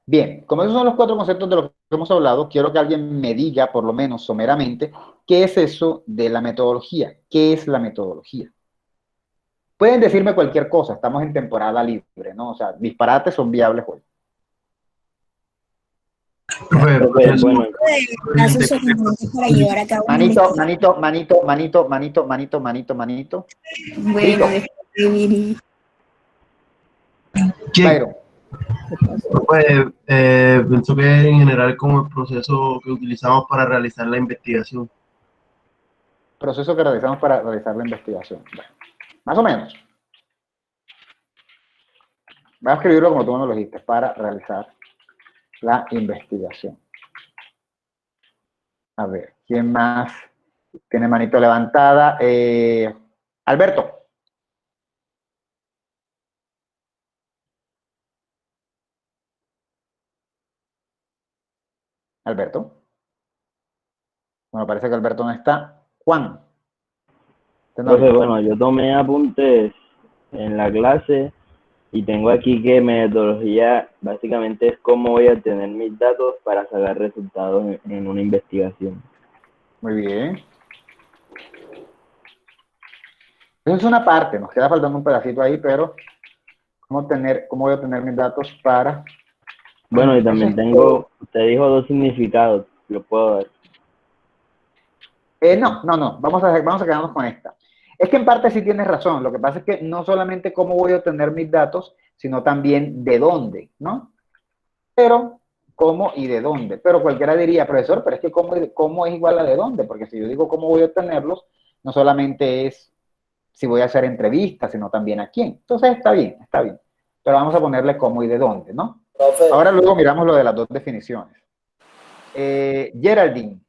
Bien, como esos son los cuatro conceptos de los que hemos hablado, quiero que alguien me diga, por lo menos someramente, qué es eso de la metodología. ¿Qué es la metodología? Pueden decirme cualquier cosa, estamos en temporada libre, ¿no? O sea, disparates son viables hoy. Profe, Profe, bueno, Pasos solicitados para llevar a cabo una Manito, investigación. manito, manito, manito, manito, manito, manito, manito. Bueno, Grito, ¿quién? Byron. Pues pienso que en general como el proceso que utilizamos para realizar la investigación. Proceso que realizamos para realizar la investigación. Bueno, más o menos. Voy a escribirlo como tú me lo dijiste, para realizar la investigación. A ver, ¿quién más tiene manito levantada? Alberto. Alberto. Bueno, parece que Alberto no está. Juan. profe, Tenorio. bueno, yo tomé apuntes en la clase y tengo aquí que metodología básicamente es cómo voy a obtener mis datos para sacar resultados en una investigación. Muy bien. Eso es una parte, nos queda faltando un pedacito ahí, pero ¿cómo voy a obtener mis datos para? Bueno, y Eso también es todo. tengo, usted dijo dos significados, lo puedo dar. No, vamos a quedarnos con esta. Es que en parte sí tienes razón, lo que pasa es que no solamente cómo voy a obtener mis datos, sino también de dónde, ¿no? Pero, ¿cómo y de dónde? Pero cualquiera diría, profesor, pero es que cómo es igual a de dónde, porque si yo digo cómo voy a obtenerlos, no solamente es si voy a hacer entrevistas, sino también a quién. Entonces está bien, está bien. Pero vamos a ponerle cómo y de dónde, ¿no? Profe, Ahora luego miramos lo de las dos definiciones. Geraldine.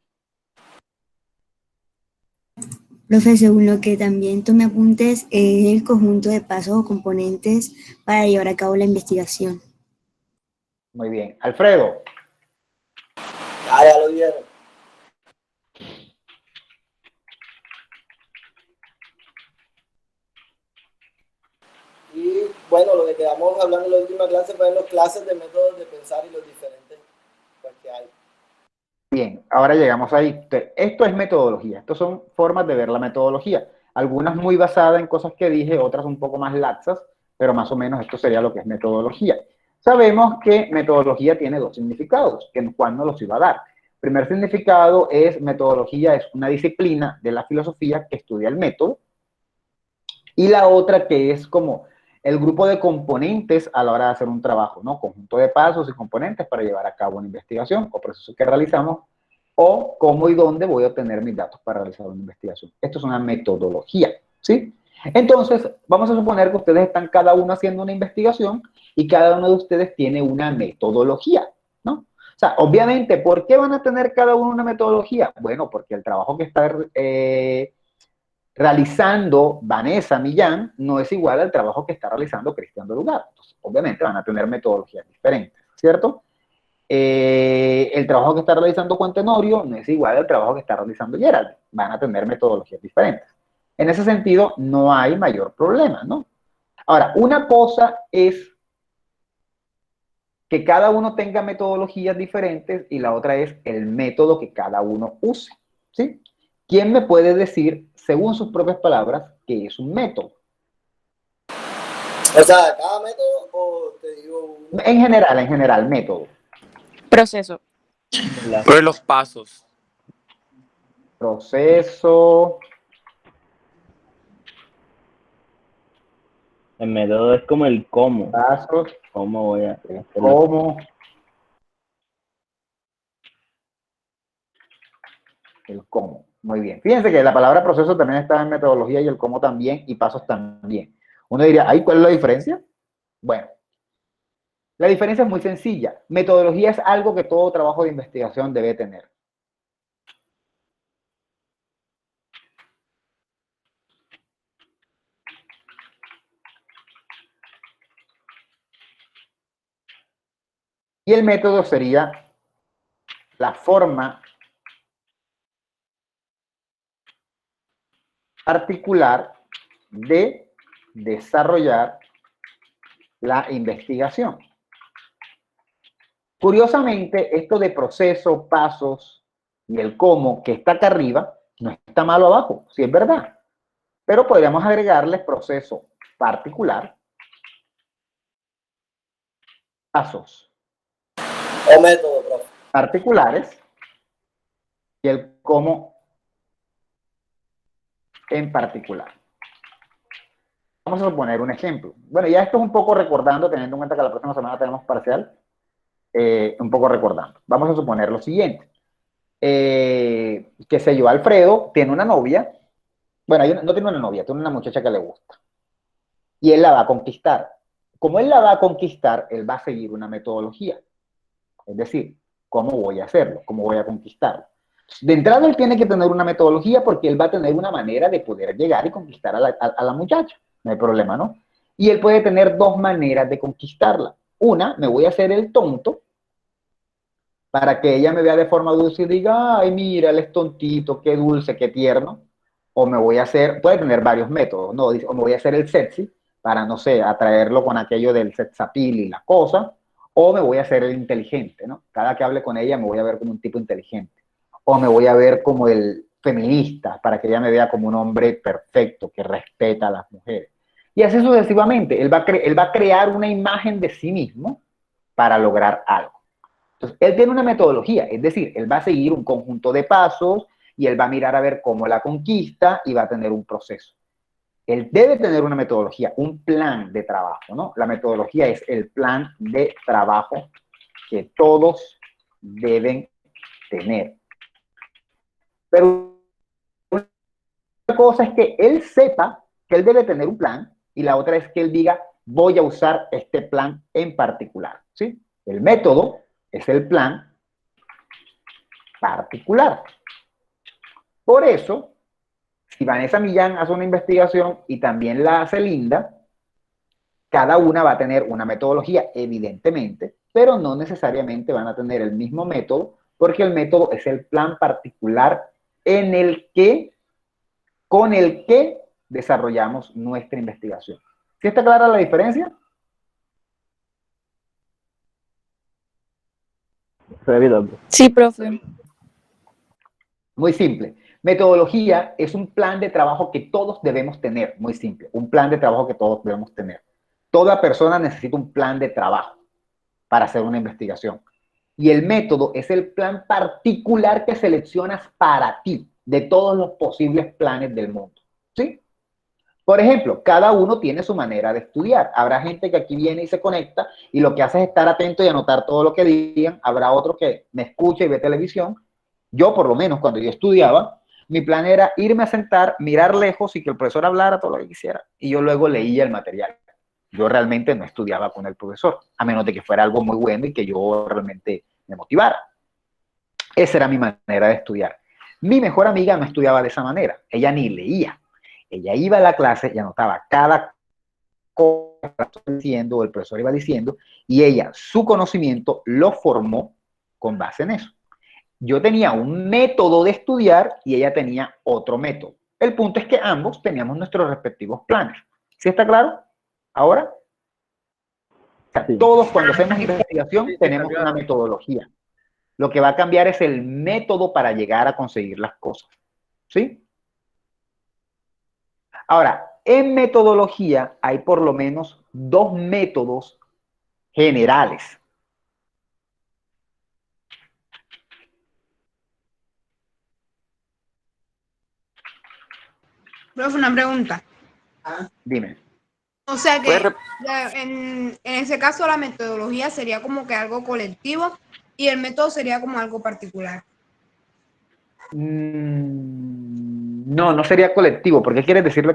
profe, según lo que también tomé apuntes, es el conjunto de pasos o componentes para llevar a cabo la investigación. Muy bien. Alfredo. ya lo dieron. Y bueno, lo que quedamos hablando en la última clase fue en las clases de métodos de pensar y los diferentes pues, que hay. Bien, ahora llegamos ahí. Esto es metodología. Estos son formas de ver la metodología. Algunas muy basadas en cosas que dije, otras un poco más laxas, pero más o menos esto sería lo que es metodología. Sabemos que metodología tiene dos significados, que Juan nos los iba a dar. El primer significado es metodología, es una disciplina de la filosofía que estudia el método, y la otra que es como el grupo de componentes a la hora de hacer un trabajo, ¿no? Conjunto de pasos y componentes para llevar a cabo una investigación o proceso que realizamos, o cómo y dónde voy a obtener mis datos para realizar una investigación. Esto es una metodología, ¿sí? Entonces, vamos a suponer que ustedes están cada uno haciendo una investigación y cada uno de ustedes tiene una metodología, ¿no? O sea, obviamente, ¿por qué van a tener cada uno una metodología? Bueno, porque el trabajo que está realizando Vanessa Millán no es igual al trabajo que está realizando Cristian Lugar. Entonces, obviamente van a tener metodologías diferentes, ¿cierto? El trabajo que está realizando Juan Tenorio no es igual al trabajo que está realizando Gerald. Van a tener metodologías diferentes. En ese sentido, no hay mayor problema, ¿no? Ahora, una cosa es que cada uno tenga metodologías diferentes y la otra es el método que cada uno use, ¿sí? ¿Quién me puede decir, según sus propias palabras, qué es un método? O sea, cada método o te digo uno. En general, método. Proceso. Pero los pasos. Proceso. El método es como el cómo, Pasos. cómo voy a hacer las cosas. Cómo. El cómo. Muy bien. Fíjense que la palabra proceso también está en metodología y el cómo también y pasos también. Uno diría, ¿ay, cuál es la diferencia? Bueno, la diferencia es muy sencilla. Metodología es algo que todo trabajo de investigación debe tener. Y el método sería la forma particular de desarrollar la investigación. Curiosamente, esto de proceso, pasos y el cómo que está acá arriba, no está malo abajo, sí es verdad. Pero podríamos agregarle proceso particular, pasos O método, profe. particulares y el cómo en particular. Vamos a suponer un ejemplo. Bueno, ya esto es un poco recordando, teniendo en cuenta que la próxima semana tenemos parcial, un poco recordando. Vamos a suponer lo siguiente. Qué sé yo, Alfredo tiene una novia. Bueno, no tiene una novia, tiene una muchacha que le gusta. Y él la va a conquistar. Como él la va a conquistar, él va a seguir una metodología. Es decir, ¿cómo voy a hacerlo? ¿Cómo voy a conquistarlo? De entrada él tiene que tener una metodología porque él va a tener una manera de poder llegar y conquistar a la muchacha. No hay problema, ¿no? Y él puede tener dos maneras de conquistarla. Una, me voy a hacer el tonto para que ella me vea de forma dulce y diga, ay, mira, él es tontito, qué dulce, qué tierno. O me voy a hacer, puede tener varios métodos, ¿no? O me voy a hacer el sexy para, no sé, atraerlo con aquello del sex appeal y la cosa. O me voy a hacer el inteligente, ¿no? Cada que hable con ella me voy a ver como un tipo inteligente. O me voy a ver como el feminista, para que ella me vea como un hombre perfecto, que respeta a las mujeres. Y así sucesivamente. Él va a crear una imagen de sí mismo para lograr algo. Entonces, él tiene una metodología, es decir, él va a seguir un conjunto de pasos y él va a mirar a ver cómo la conquista y va a tener un proceso. Él debe tener una metodología, un plan de trabajo, ¿no? La metodología es el plan de trabajo que todos deben tener. Pero una cosa es que él sepa que él debe tener un plan y la otra es que él diga, voy a usar este plan en particular, ¿sí? El método es el plan particular. Por eso, si Vanessa Millán hace una investigación y también la hace Linda, cada una va a tener una metodología, evidentemente, pero no necesariamente van a tener el mismo método, porque el método es el plan particular en el que, con el que desarrollamos nuestra investigación. ¿Sí está clara la diferencia? Repito. Sí, profe. Muy simple. Metodología es un plan de trabajo que todos debemos tener, muy simple, un plan de trabajo que todos debemos tener. Toda persona necesita un plan de trabajo para hacer una investigación. Y el método es el plan particular que seleccionas para ti, de todos los posibles planes del mundo. ¿Sí? Por ejemplo, cada uno tiene su manera de estudiar. Habrá gente que aquí viene y se conecta y lo que hace es estar atento y anotar todo lo que digan. Habrá otro que me escucha y ve televisión. Yo, por lo menos, cuando yo estudiaba, mi plan era irme a sentar, mirar lejos y que el profesor hablara todo lo que quisiera. Y yo luego leía el material. Yo realmente no estudiaba con el profesor, a menos de que fuera algo muy bueno y que yo realmente me motivara. Esa era mi manera de estudiar. Mi mejor amiga no estudiaba de esa manera. Ella ni leía. Ella iba a la clase y anotaba cada cosa que estaba diciendo, o el profesor iba diciendo, y ella, su conocimiento, lo formó con base en eso. Yo tenía un método de estudiar y ella tenía otro método. El punto es que ambos teníamos nuestros respectivos planes. ¿Sí está claro? Ahora, o sea, Sí. todos cuando hacemos investigación tenemos una metodología. Lo que va a cambiar es el método para llegar a conseguir las cosas. ¿Sí? Ahora, en metodología hay por lo menos dos métodos generales. Profe, una pregunta. Dime. O sea ¿Puedes que en ese caso la metodología sería como que algo colectivo y el método sería como algo particular. No, no sería colectivo. ¿Por qué quieres decir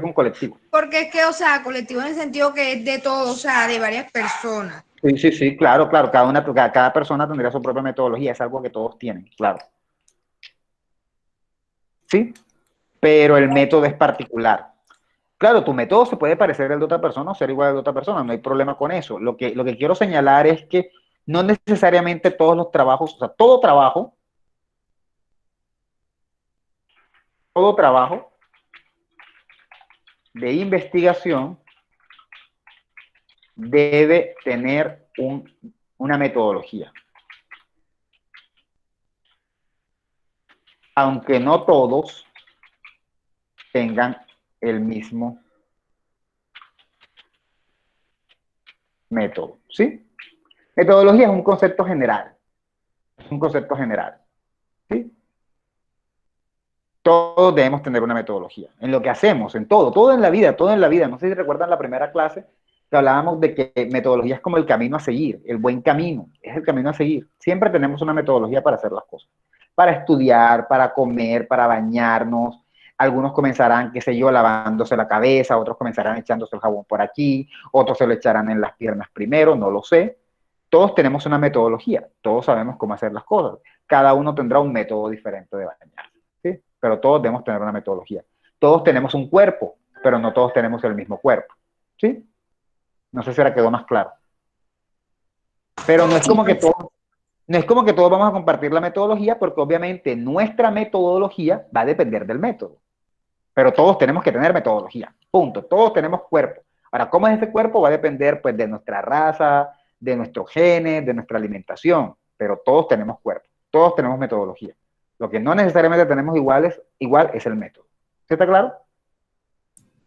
con colectivo? Porque es que, o sea, colectivo en el sentido que es de todo, o sea, de varias personas. Sí, sí, sí, claro, claro. Cada persona tendría su propia metodología. Es algo que todos tienen, claro. ¿Sí? Pero el método es particular. Claro, tu método se puede parecer al de otra persona o ser igual al de otra persona, no hay problema con eso. Lo que quiero señalar es que no necesariamente todos los trabajos, o sea, todo trabajo de investigación debe tener un una metodología. Aunque no todos tengan el mismo método, ¿sí? Metodología es un concepto general. Es un concepto general, ¿sí? Todos debemos tener una metodología. En lo que hacemos, en todo, todo en la vida, todo en la vida. No sé si recuerdan la primera clase que hablábamos de que metodología es como el camino a seguir, el buen camino, es el camino a seguir. Siempre tenemos una metodología para hacer las cosas. Para estudiar, para comer, para bañarnos. Algunos comenzarán, qué sé yo, lavándose la cabeza, otros comenzarán echándose el jabón por aquí, otros se lo echarán en las piernas primero, no lo sé. Todos tenemos una metodología, todos sabemos cómo hacer las cosas. Cada uno tendrá un método diferente de bañarse, ¿sí? Pero todos debemos tener una metodología. Todos tenemos un cuerpo, pero no todos tenemos el mismo cuerpo, ¿sí? No sé si ahora quedó más claro. Pero no es como que todos, no es como que todos vamos a compartir la metodología, porque obviamente nuestra metodología va a depender del método. Pero todos tenemos que tener metodología, punto. Todos tenemos cuerpo. Ahora, ¿cómo es ese cuerpo? Va a depender pues de nuestra raza, de nuestros genes, de nuestra alimentación, pero todos tenemos cuerpo, todos tenemos metodología. Lo que no necesariamente tenemos igual es el método. ¿Sí está claro?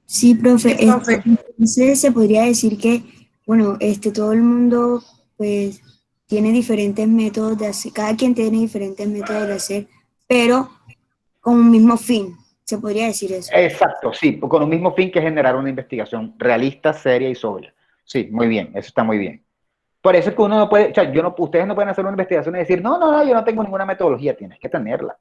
Sí, profe. Entonces se podría decir que, bueno, todo el mundo pues tiene diferentes métodos de hacer, cada quien tiene diferentes métodos de hacer, pero con un mismo fin. Se podría decir eso. Exacto, sí, con un mismo fin, que es generar una investigación realista, seria y sobria. Sí, muy bien, eso está muy bien. Por eso es que uno no puede, o sea, ustedes no pueden hacer una investigación y decir, no, yo no tengo ninguna metodología, tienes que tenerla.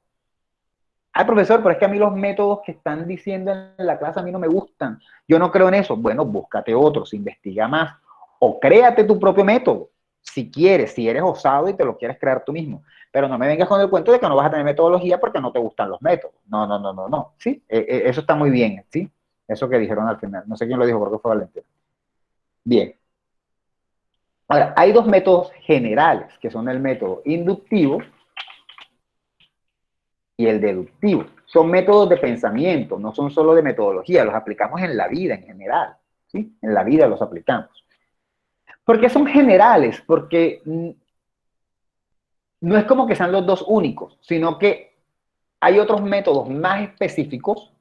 Ay, profesor, pero es que a mí los métodos que están diciendo en la clase a mí no me gustan. Yo no creo en eso. Bueno, búscate otros, investiga más. O créate tu propio método, si quieres, si eres osado y te lo quieres crear tú mismo. Pero no me vengas con el cuento de que no vas a tener metodología porque no te gustan los métodos. No. ¿Sí? Eso está muy bien, ¿sí? Eso que dijeron al final. No sé quién lo dijo, porque fue Valentín. Bien. Ahora, hay dos métodos generales, que son el método inductivo y el deductivo. Son métodos de pensamiento, no son solo de metodología, los aplicamos en la vida en general, ¿sí? En la vida los aplicamos. ¿Por qué son generales? Porque no es como que sean los dos únicos, sino que hay otros métodos más específicos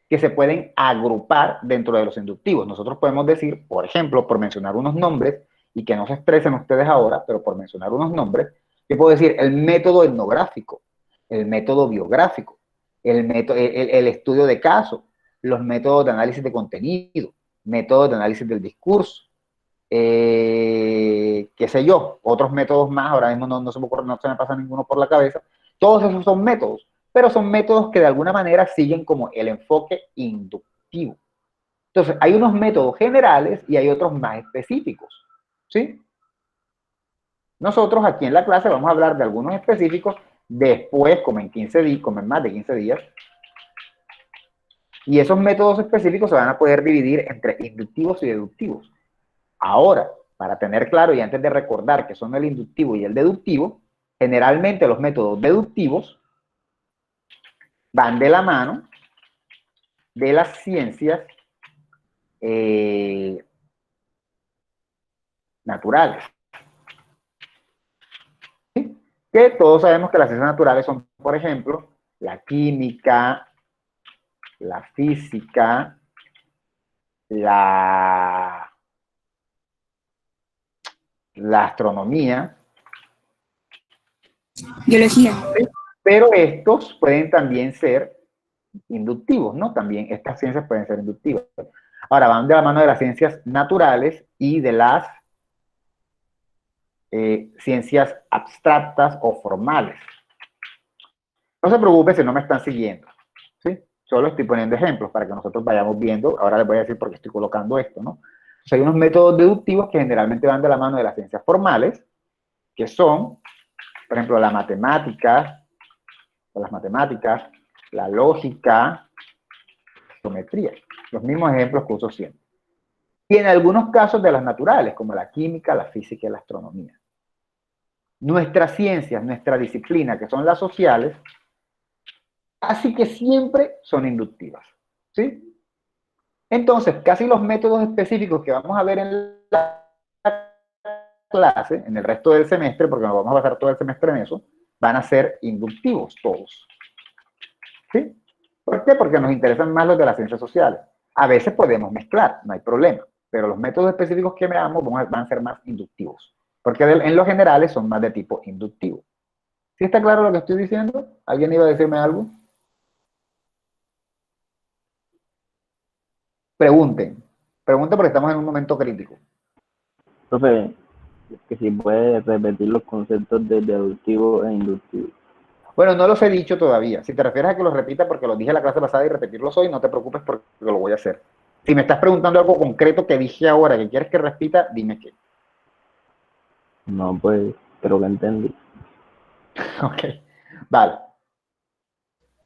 que se pueden agrupar dentro de los inductivos. Nosotros podemos decir, por ejemplo, por mencionar unos nombres, y que no se expresen ustedes ahora, pero por mencionar unos nombres, yo puedo decir el método etnográfico, el método biográfico, el estudio de caso, los métodos de análisis de contenido, métodos de análisis del discurso, qué sé yo, otros métodos más, ahora mismo no se me pasa ninguno por la cabeza. Todos esos son métodos, pero son métodos que de alguna manera siguen como el enfoque inductivo. Entonces, hay unos métodos generales y hay otros más específicos, ¿sí? Nosotros aquí en la clase vamos a hablar de algunos específicos, después, como en más de 15 días, y esos métodos específicos se van a poder dividir entre inductivos y deductivos. Ahora, para tener claro y antes de recordar que son el inductivo y el deductivo, generalmente los métodos deductivos van de la mano de las ciencias naturales. ¿Sí? Que todos sabemos que las ciencias naturales son, por ejemplo, la química, la física, la astronomía. Biología. Pero estos pueden también ser inductivos, ¿no? También estas ciencias pueden ser inductivas. Ahora, van de la mano de las ciencias naturales y de las ciencias abstractas o formales. No se preocupe si no me están siguiendo, ¿sí? Solo estoy poniendo ejemplos para que nosotros vayamos viendo. Ahora les voy a decir por qué estoy colocando esto, ¿no? Entonces, hay unos métodos deductivos que generalmente van de la mano de las ciencias formales, que son, por ejemplo, las matemáticas, la lógica, geometría. Los mismos ejemplos que uso siempre. Y en algunos casos de las naturales, como la química, la física y la astronomía. Nuestras ciencias, nuestra disciplina, que son las sociales, así que siempre son inductivas, ¿sí? Entonces, casi los métodos específicos que vamos a ver en la clase, en el resto del semestre, porque nos vamos a basar todo el semestre en eso, van a ser inductivos todos. ¿Sí? ¿Por qué? Porque nos interesan más los de las ciencias sociales. A veces podemos mezclar, no hay problema, pero los métodos específicos que veamos van a ser más inductivos, porque en los generales son más de tipo inductivo. ¿Sí está claro lo que estoy diciendo? ¿Alguien iba a decirme algo? Pregunten porque estamos en un momento crítico. Profe, que si puede repetir los conceptos de deductivo e inductivo. Bueno, no los he dicho todavía. Si te refieres a que los repita porque los dije la clase pasada y repetirlos hoy, no te preocupes porque lo voy a hacer. Si me estás preguntando algo concreto que dije ahora, que quieres que repita, dime qué. No, pues, creo que entendí. Ok, vale.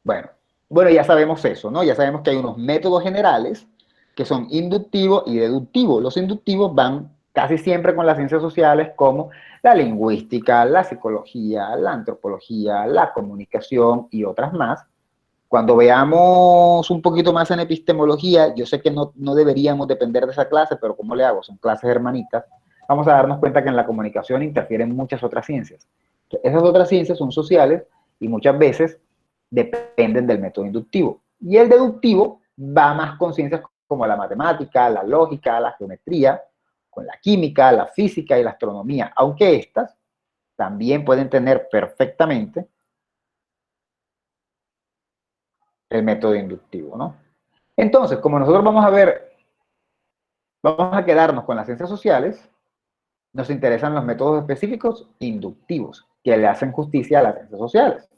Bueno, ya sabemos eso, ¿no? Ya sabemos que hay unos métodos generales que son inductivos y deductivos. Los inductivos van casi siempre con las ciencias sociales como la lingüística, la psicología, la antropología, la comunicación y otras más. Cuando veamos un poquito más en epistemología, yo sé que no deberíamos depender de esa clase, pero ¿cómo le hago? Son clases hermanitas. Vamos a darnos cuenta que en la comunicación interfieren muchas otras ciencias. Esas otras ciencias son sociales y muchas veces dependen del método inductivo. Y el deductivo va más con ciencias como la matemática, la lógica, la geometría, con la química, la física y la astronomía, aunque estas también pueden tener perfectamente el método inductivo, ¿no? Entonces, como nosotros vamos a quedarnos con las ciencias sociales, nos interesan los métodos específicos inductivos, que le hacen justicia a las ciencias sociales.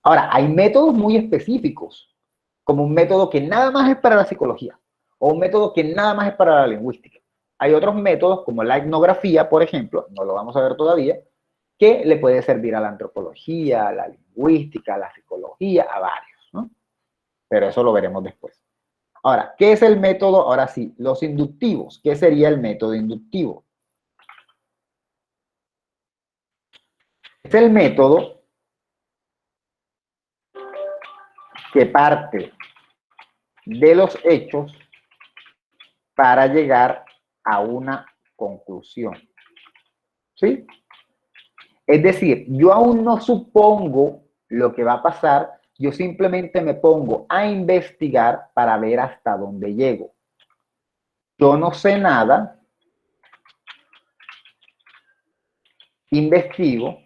Ahora, hay métodos muy específicos, como un método que nada más es para la psicología, o un método que nada más es para la lingüística. Hay otros métodos, como la etnografía, por ejemplo, no lo vamos a ver todavía, que le puede servir a la antropología, a la lingüística, a la psicología, a varios, ¿no? Pero eso lo veremos después. Ahora, ¿qué es el método? Ahora sí, los inductivos. ¿Qué sería el método inductivo? Es el método que parte de los hechos para llegar a una conclusión. ¿Sí? Es decir, yo aún no supongo lo que va a pasar, yo simplemente me pongo a investigar para ver hasta dónde llego. Yo no sé nada, investigo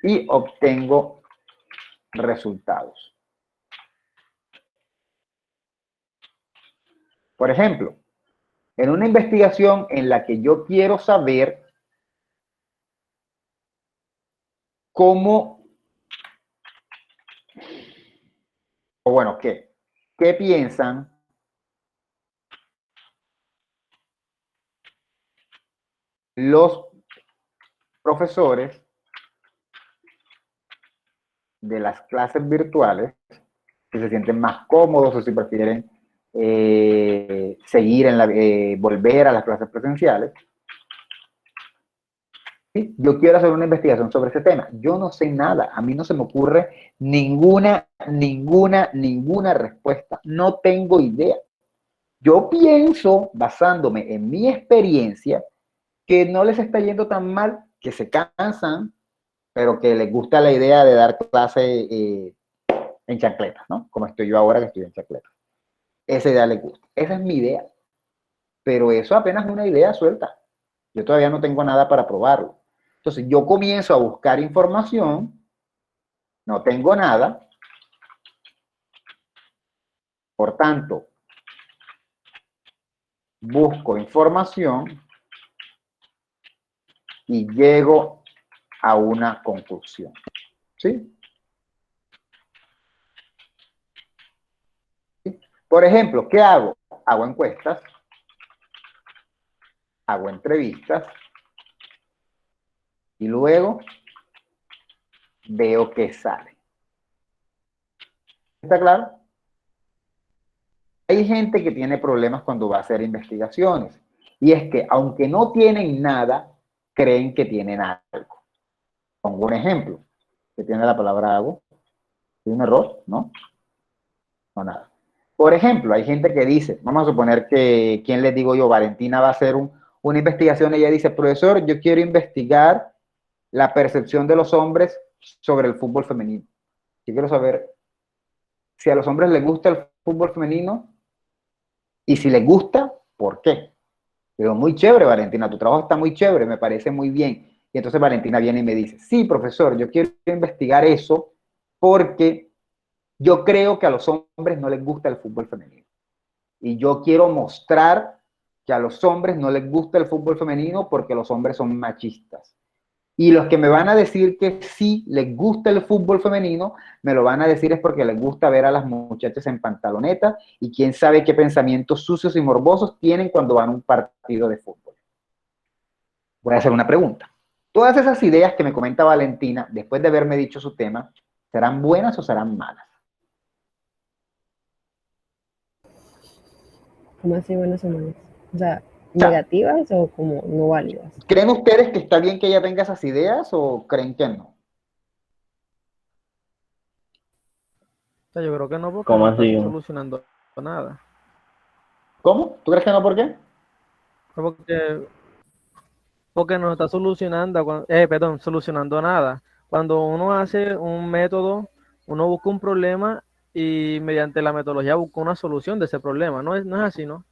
y obtengo resultados. Por ejemplo, en una investigación en la que yo quiero saber cómo, o bueno, ¿qué piensan los profesores de las clases virtuales, si se sienten más cómodos o si prefieren volver a las clases presenciales? ¿Sí? Yo quiero hacer una investigación sobre ese tema. Yo no sé nada, a mí no se me ocurre ninguna respuesta. No tengo idea. Yo pienso, basándome en mi experiencia, que no les está yendo tan mal, que se cansan, pero que les gusta la idea de dar clase en chancletas, ¿no? Como estoy yo ahora que estoy en chancletas. Esa idea les gusta. Esa es mi idea. Pero eso apenas es una idea suelta. Yo todavía no tengo nada para probarlo. Entonces yo comienzo a buscar información, no tengo nada, por tanto, busco información y llego a una conclusión. ¿Sí? Por ejemplo, ¿qué hago? Hago encuestas, hago entrevistas y luego veo qué sale. ¿Está claro? Hay gente que tiene problemas cuando va a hacer investigaciones y es que aunque no tienen nada, creen que tienen algo. Pongo un ejemplo. ¿Qué tiene la palabra algo? ¿Tiene un error? ¿No? No, nada. Por ejemplo, hay gente que dice, vamos a suponer que, ¿quién les digo yo? Valentina va a hacer una investigación, ella dice, profesor, yo quiero investigar la percepción de los hombres sobre el fútbol femenino. Yo quiero saber si a los hombres les gusta el fútbol femenino y si les gusta, ¿por qué? Digo, muy chévere, Valentina, tu trabajo está muy chévere, me parece muy bien. Y entonces Valentina viene y me dice, sí, profesor, yo quiero investigar eso porque yo creo que a los hombres no les gusta el fútbol femenino. Y yo quiero mostrar que a los hombres no les gusta el fútbol femenino porque los hombres son machistas. Y los que me van a decir que sí les gusta el fútbol femenino, me lo van a decir es porque les gusta ver a las muchachas en pantaloneta y quién sabe qué pensamientos sucios y morbosos tienen cuando van a un partido de fútbol. Voy a hacer una pregunta. Todas esas ideas que me comenta Valentina, después de haberme dicho su tema, ¿serán buenas o serán malas? ¿Cómo así buenas o malas? O sea, ¿negativas o como no válidas? ¿Creen ustedes que está bien que ella tenga esas ideas o creen que no? O sea, yo creo que no, porque ¿Cómo no está así? solucionando nada. ¿Cómo? ¿Tú crees que no? ¿Por qué? Porque no está solucionando, solucionando nada. Cuando uno hace un método, uno busca un problema y mediante la metodología busca una solución de ese problema. No es así, ¿no?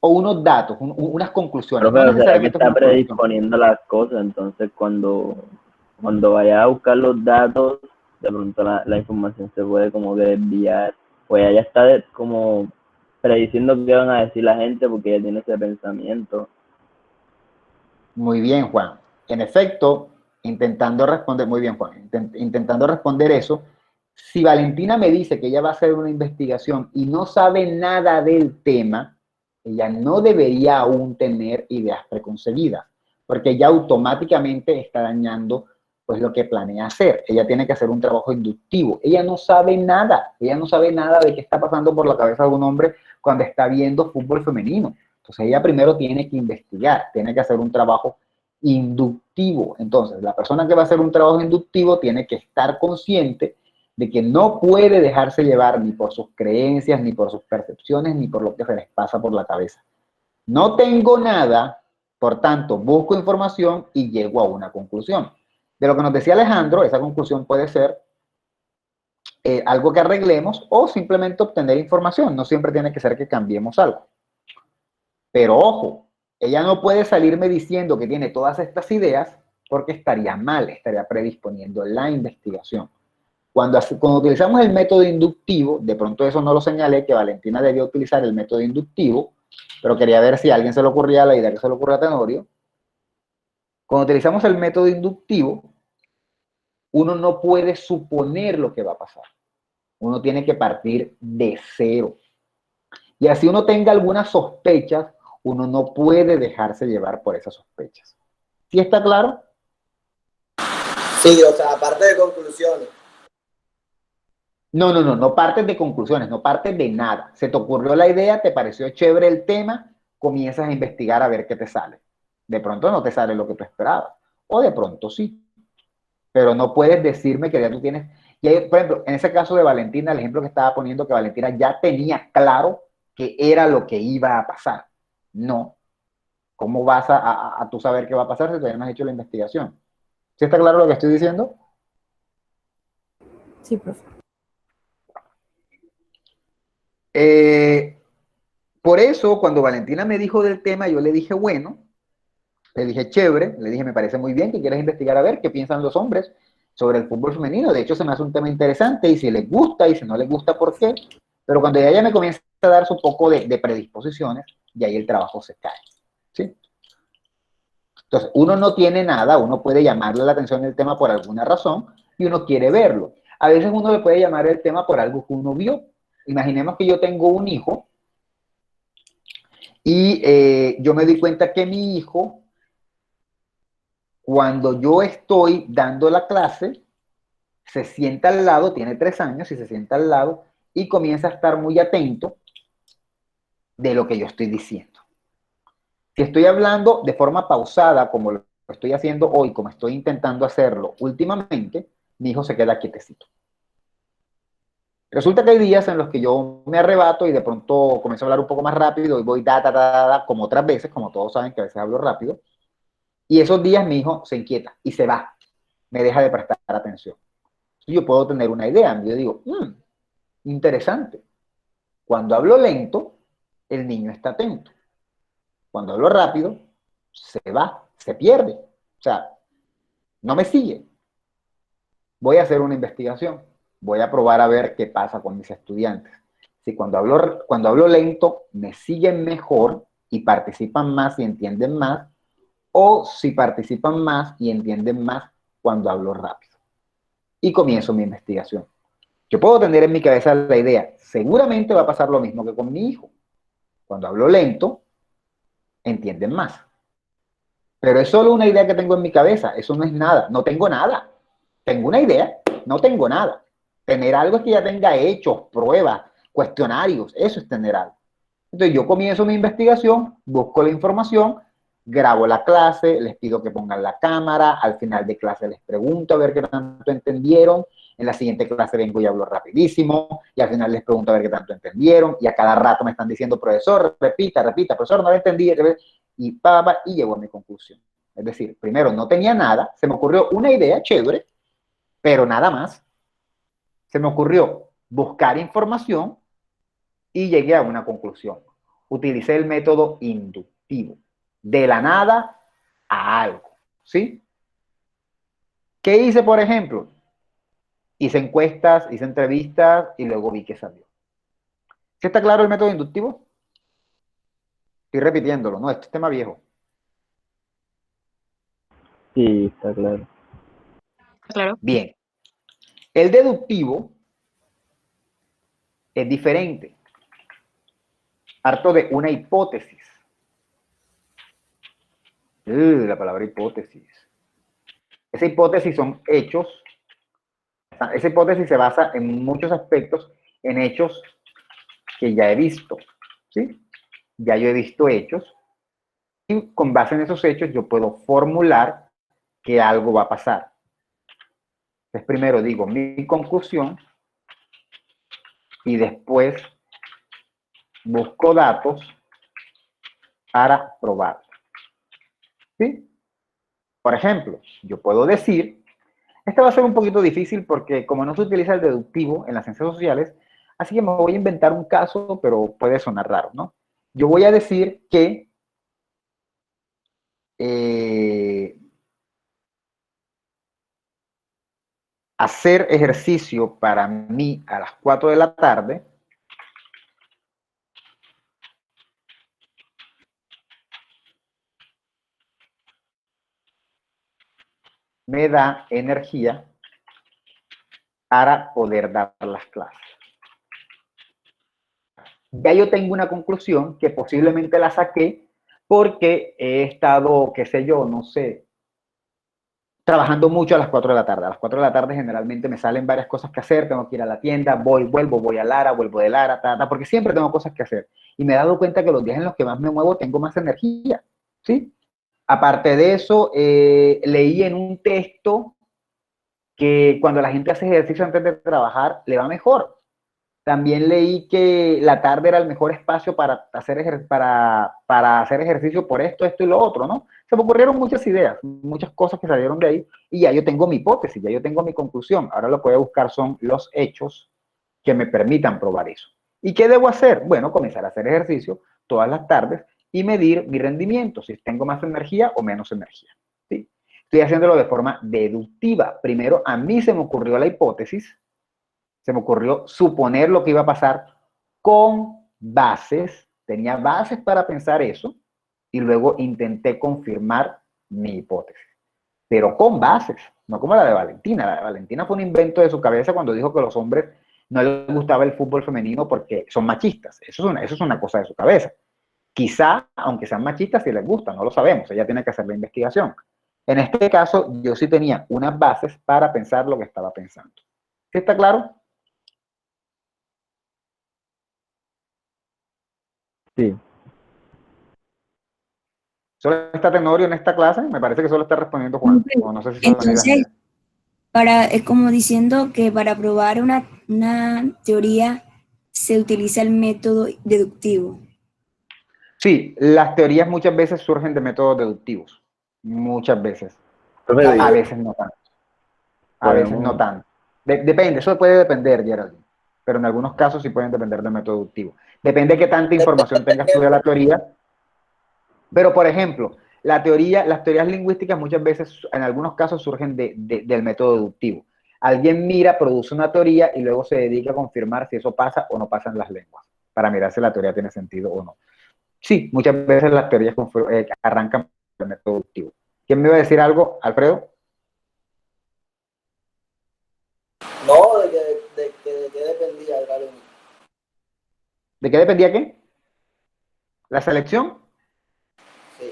O unos datos, unas conclusiones. Profe, No o sea que necesariamente es está una solución. predisponiendo las cosas, entonces cuando vaya a buscar los datos, de pronto la información se puede como que desviar, pues ella está como prediciendo qué van a decir la gente porque ella tiene ese pensamiento. Muy bien, Juan. En efecto, intentando responder, muy bien, Juan, intentando responder eso, si Valentina me dice que ella va a hacer una investigación y no sabe nada del tema, ella no debería aún tener ideas preconcebidas, porque ya automáticamente está dañando pues lo que planea hacer. Ella tiene que hacer un trabajo inductivo. Ella no sabe nada de qué está pasando por la cabeza de un hombre cuando está viendo fútbol femenino. Entonces ella primero tiene que investigar, tiene que hacer un trabajo inductivo. Entonces la persona que va a hacer un trabajo inductivo tiene que estar consciente de que no puede dejarse llevar ni por sus creencias, ni por sus percepciones, ni por lo que se les pasa por la cabeza. No tengo nada, por tanto busco información y llego a una conclusión. De lo que nos decía Alejandro, esa conclusión puede ser algo que arreglemos o simplemente obtener información. No siempre tiene que ser que cambiemos algo. Pero ojo, ella no puede salirme diciendo que tiene todas estas ideas porque estaría mal, estaría predisponiendo la investigación. Cuando utilizamos el método inductivo, de pronto eso no lo señalé, que Valentina debía utilizar el método inductivo, pero quería ver si a alguien se le ocurría la idea que se le ocurre a Tenorio. Cuando utilizamos el método inductivo, uno no puede suponer lo que va a pasar. Uno tiene que partir de cero. Y así uno tenga algunas sospechas, uno no puede dejarse llevar por esas sospechas. ¿Sí está claro? Sí, o sea, aparte de conclusiones. No partes de conclusiones, no partes de nada. Se te ocurrió la idea, te pareció chévere el tema, comienzas a investigar a ver qué te sale. De pronto no te sale lo que tú esperabas, o de pronto sí. Pero no puedes decirme que ya tú tienes... Y ahí, por ejemplo, en ese caso de Valentina, el ejemplo que estaba poniendo, que Valentina ya tenía claro que era lo que iba a pasar. No. ¿Cómo vas a tú saber qué va a pasar si todavía no has hecho la investigación? ¿Sí está claro lo que estoy diciendo? Sí, profe. Por eso, cuando Valentina me dijo del tema, yo le dije, bueno, le dije, chévere, le dije, me parece muy bien que quieras investigar a ver qué piensan los hombres sobre el fútbol femenino. De hecho, se me hace un tema interesante y si les gusta y si no les gusta, ¿por qué? Pero cuando ella me comienza a dar su poco de predisposiciones, y ahí el trabajo se cae. ¿Sí? Entonces, uno no tiene nada, uno puede llamarle la atención el tema por alguna razón y uno quiere verlo. A veces uno le puede llamar el tema por algo que uno vio. Imaginemos que yo tengo un hijo y yo me di cuenta que mi hijo, cuando yo estoy dando la clase, se sienta al lado, tiene 3 años y se sienta al lado y comienza a estar muy atento de lo que yo estoy diciendo. Si estoy hablando de forma pausada, como lo estoy haciendo hoy, como estoy intentando hacerlo últimamente, mi hijo se queda quietecito. Resulta que hay días en los que yo me arrebato y de pronto comienzo a hablar un poco más rápido y voy como otras veces, como todos saben que a veces hablo rápido, y esos días mi hijo se inquieta y se va, me deja de prestar atención. Yo puedo tener una idea, yo digo, interesante. Cuando hablo lento, el niño está atento. Cuando hablo rápido, se va, se pierde. O sea, no me sigue. Voy a hacer una investigación. Voy a probar a ver qué pasa con mis estudiantes. Si cuando hablo lento me siguen mejor y participan más y entienden más, o si participan más y entienden más cuando hablo rápido. Y comienzo mi investigación. Yo puedo tener en mi cabeza la idea, seguramente va a pasar lo mismo que con mi hijo. Cuando hablo lento, entienden más. Pero es solo una idea que tengo en mi cabeza, eso no es nada, no tengo nada. Tengo una idea, no tengo nada. Tener algo es que ya tenga hechos, pruebas, cuestionarios, eso es tener algo. Entonces yo comienzo mi investigación, busco la información, grabo la clase, les pido que pongan la cámara, al final de clase les pregunto a ver qué tanto entendieron, en la siguiente clase vengo y hablo rapidísimo, y al final les pregunto a ver qué tanto entendieron, y a cada rato me están diciendo, profesor, repita, profesor, no lo entendí, y y llego a mi conclusión. Es decir, primero no tenía nada, se me ocurrió una idea chévere, pero nada más. Se me ocurrió buscar información y llegué a una conclusión. Utilicé el método inductivo, de la nada a algo, ¿sí? ¿Qué hice, por ejemplo? Hice encuestas, hice entrevistas y luego vi qué salió. ¿Sí está claro el método inductivo? Estoy repitiéndolo, no, este es tema viejo. Sí, está claro. Claro. Bien. El deductivo es diferente. Parto de una hipótesis. La palabra hipótesis. Esa hipótesis son hechos. Esa hipótesis se basa en muchos aspectos, en hechos que ya he visto, ¿sí? Ya yo he visto hechos y con base en esos hechos yo puedo formular que algo va a pasar. Entonces primero digo mi conclusión y después busco datos para probarla, ¿sí? Por ejemplo, yo puedo decir, esta va a ser un poquito difícil porque como no se utiliza el deductivo en las ciencias sociales, así que me voy a inventar un caso, pero puede sonar raro, ¿no? Yo voy a decir que hacer ejercicio para mí a las 4 de la tarde me da energía para poder dar las clases. Ya yo tengo una conclusión que posiblemente la saqué porque he estado, qué sé yo, no sé, trabajando mucho a las 4 de la tarde. A las 4 de la tarde generalmente me salen varias cosas que hacer, tengo que ir a la tienda, vuelvo, voy a Lara, vuelvo de Lara, porque siempre tengo cosas que hacer. Y me he dado cuenta que los días en los que más me muevo tengo más energía, ¿sí? Aparte de eso, leí en un texto que cuando la gente hace ejercicio antes de trabajar, le va mejor. También leí que la tarde era el mejor espacio para hacer ejercicio por esto y lo otro, ¿no? Se me ocurrieron muchas ideas, muchas cosas que salieron de ahí y ya yo tengo mi hipótesis, ya yo tengo mi conclusión. Ahora lo que voy a buscar son los hechos que me permitan probar eso. ¿Y qué debo hacer? Bueno, comenzar a hacer ejercicio todas las tardes y medir mi rendimiento, si tengo más energía o menos energía, ¿sí? Estoy haciéndolo de forma deductiva. Primero, a mí se me ocurrió la hipótesis, se me ocurrió suponer lo que iba a pasar con bases, tenía bases para pensar eso, y luego intenté confirmar mi hipótesis. Pero con bases, no como la de Valentina. La de Valentina fue un invento de su cabeza cuando dijo que a los hombres no les gustaba el fútbol femenino porque son machistas. Eso es una cosa de su cabeza. Quizá, aunque sean machistas, sí les gusta, no lo sabemos, ella tiene que hacer la investigación. En este caso, yo sí tenía unas bases para pensar lo que estaba pensando. ¿Sí está claro? Sí. ¿Solo está Tenorio en esta clase? Me parece que solo está respondiendo Juan. O no sé si son Entonces, es como diciendo que para probar una una teoría se utiliza el método deductivo? Sí, las teorías muchas veces surgen de métodos deductivos. Muchas veces. Profe, A veces no tanto. A veces no tanto. Depende, eso puede depender, Geraldine. Pero en algunos casos sí pueden depender del método deductivo. Depende de qué tanta información tengas tú de la teoría. Pero, por ejemplo, las teorías lingüísticas muchas veces, en algunos casos, surgen del método deductivo. Alguien mira, produce una teoría y luego se dedica a confirmar si eso pasa o no pasa en las lenguas, para mirar si la teoría tiene sentido o no. Sí, muchas veces las teorías arrancan por el método deductivo. ¿Quién me iba a decir algo, Alfredo? No, de qué dependía, era lo único. ¿De qué dependía qué? ¿La selección? Sí.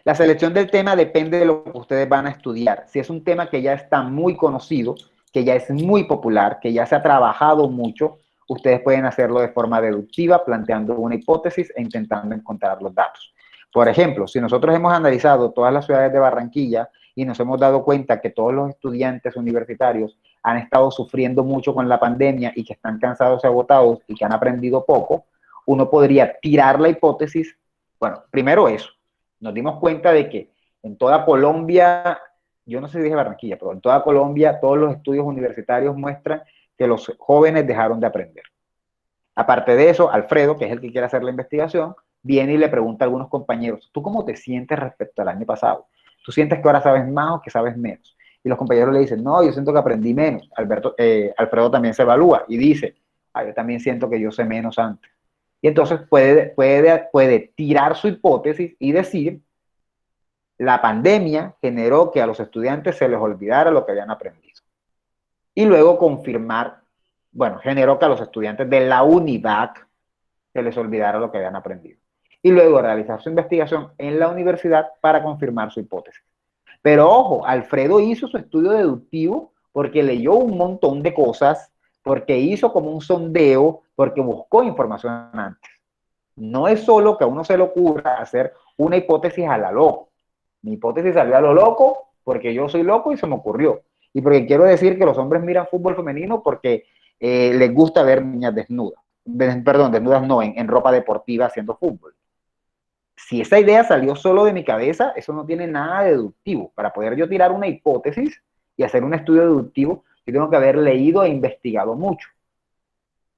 La selección del tema depende de lo que ustedes van a estudiar. Si es un tema que ya está muy conocido, que ya es muy popular, que ya se ha trabajado mucho, ustedes pueden hacerlo de forma deductiva, planteando una hipótesis e intentando encontrar los datos. Por ejemplo, si nosotros hemos analizado todas las ciudades de Barranquilla y nos hemos dado cuenta que todos los estudiantes universitarios han estado sufriendo mucho con la pandemia y que están cansados y agotados y que han aprendido poco, uno podría tirar la hipótesis, bueno, primero eso, nos dimos cuenta de que en toda Colombia, yo no sé si dije Barranquilla, pero en toda Colombia todos los estudios universitarios muestran que los jóvenes dejaron de aprender. Aparte de eso, Alfredo, que es el que quiere hacer la investigación, viene y le pregunta a algunos compañeros, ¿tú cómo te sientes respecto al año pasado? ¿Tú sientes que ahora sabes más o que sabes menos? Y los compañeros le dicen, no, yo siento que aprendí menos. Alfredo también se evalúa y dice, yo también siento que yo sé menos antes. Y entonces puede tirar su hipótesis y decir, la pandemia generó que a los estudiantes se les olvidara lo que habían aprendido. Y luego confirmar, bueno, generó que a los estudiantes de la UNIVAC se les olvidara lo que habían aprendido. Y luego realizar su investigación en la universidad para confirmar su hipótesis. Pero ojo, Alfredo hizo su estudio deductivo porque leyó un montón de cosas, porque hizo como un sondeo, porque buscó información antes. No es solo que a uno se le ocurra hacer una hipótesis a la loco. Mi hipótesis salió a lo loco porque yo soy loco y se me ocurrió. Y porque quiero decir que los hombres miran fútbol femenino porque les gusta ver niñas desnudas. Perdón, desnudas no, en ropa deportiva haciendo fútbol. Si esa idea salió solo de mi cabeza, eso no tiene nada de deductivo. Para poder yo tirar una hipótesis y hacer un estudio deductivo, yo tengo que haber leído e investigado mucho.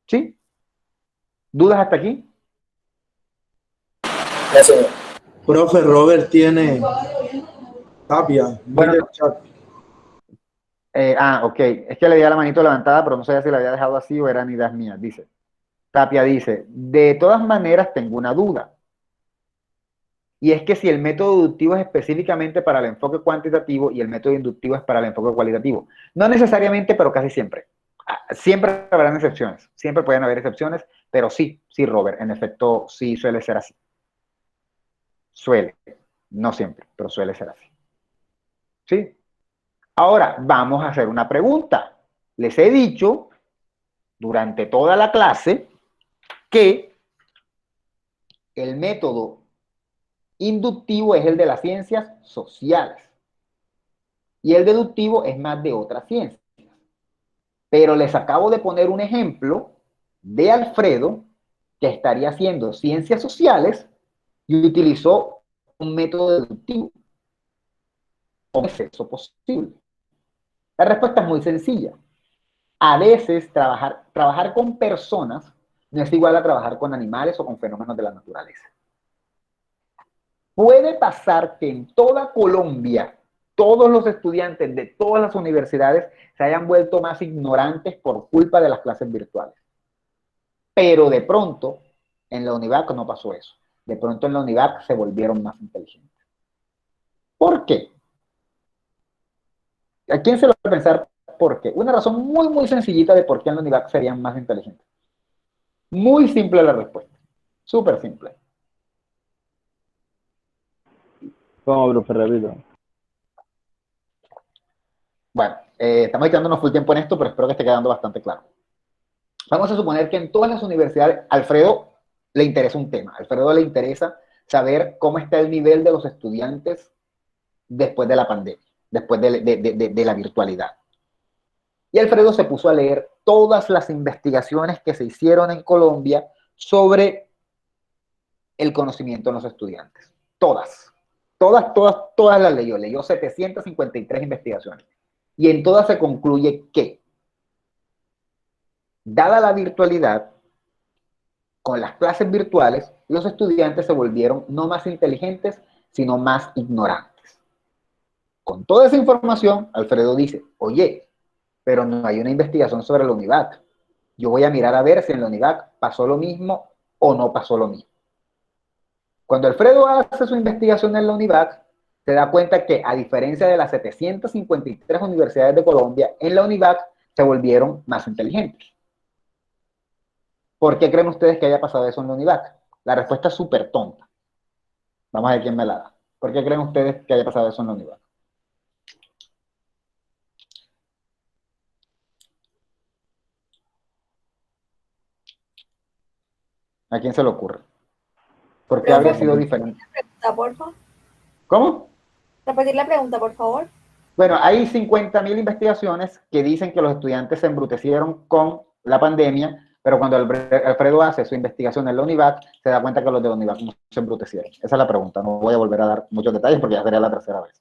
¿Sí? ¿Dudas hasta aquí? Gracias. Profe, Robert tiene Tapia. Bueno, ok. Es que le di a la manito levantada, pero no sabía si la había dejado así o eran ideas mías. Dice, Tapia dice, de todas maneras tengo una duda. Y es que si el método deductivo es específicamente para el enfoque cuantitativo y el método inductivo es para el enfoque cualitativo. No necesariamente, pero casi siempre. Siempre habrán excepciones. Siempre pueden haber excepciones, pero sí, Robert, en efecto, sí suele ser así. Suele. No siempre, pero suele ser así. ¿Sí? Ahora, vamos a hacer una pregunta. Les he dicho durante toda la clase que el método inductivo es el de las ciencias sociales y el deductivo es más de otras ciencias. Pero les acabo de poner un ejemplo de Alfredo que estaría haciendo ciencias sociales y utilizó un método deductivo. ¿Cómo es eso posible? La respuesta es muy sencilla. A veces trabajar con personas no es igual a trabajar con animales o con fenómenos de la naturaleza. Puede pasar que en toda Colombia todos los estudiantes de todas las universidades se hayan vuelto más ignorantes por culpa de las clases virtuales. Pero de pronto, en la UNIVAC no pasó eso. De pronto en la UNIVAC se volvieron más inteligentes. ¿Por qué? ¿A quién se lo va a pensar por qué? Una razón muy, muy sencillita de por qué en la UNIVAC serían más inteligentes. Muy simple la respuesta. Súper simple. ¿Cómo, profe? Repito. Bueno, estamos quedándonos full tiempo en esto, pero espero que esté quedando bastante claro. Vamos a suponer que en todas las universidades, Alfredo le interesa un tema. Alfredo le interesa saber cómo está el nivel de los estudiantes después de la pandemia, después de la virtualidad. Y Alfredo se puso a leer todas las investigaciones que se hicieron en Colombia sobre el conocimiento de los estudiantes. Todas las leyó. Leyó 753 investigaciones. Y en todas se concluye que, dada la virtualidad, con las clases virtuales, los estudiantes se volvieron no más inteligentes, sino más ignorantes. Con toda esa información, Alfredo dice, oye, pero no hay una investigación sobre la UNIVAC. Yo voy a mirar a ver si en la UNIVAC pasó lo mismo o no pasó lo mismo. Cuando Alfredo hace su investigación en la UNIVAC, se da cuenta que, a diferencia de las 753 universidades de Colombia, en la UNIVAC se volvieron más inteligentes. ¿Por qué creen ustedes que haya pasado eso en la UNIVAC? La respuesta es súper tonta. Vamos a ver quién me la da. ¿Por qué creen ustedes que haya pasado eso en la UNIVAC? ¿A quién se le ocurre? ¿Por qué habría sido diferente? Por favor. ¿Cómo? Repetir la pregunta, por favor. Bueno, hay 50.000 investigaciones que dicen que los estudiantes se embrutecieron con la pandemia, pero cuando Alfredo hace su investigación en la UNIVAC, se da cuenta que los de la UNIVAC no se embrutecieron. Esa es la pregunta. No voy a volver a dar muchos detalles porque ya sería la tercera vez.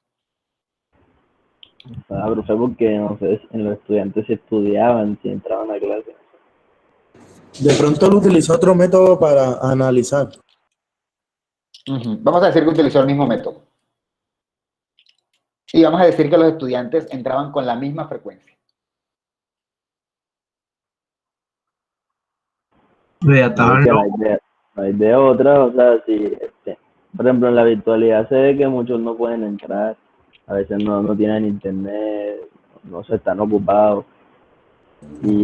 Pero fue porque, no sé, en los estudiantes si estudiaban, si entraban a clase. De pronto él utilizó otro método para analizar. Vamos a decir que utilizó el mismo método. Y vamos a decir que los estudiantes entraban con la misma frecuencia. La idea otra, o sea, si, por ejemplo, en la virtualidad se ve que muchos no pueden entrar, a veces no tienen internet, no se están ocupados. Y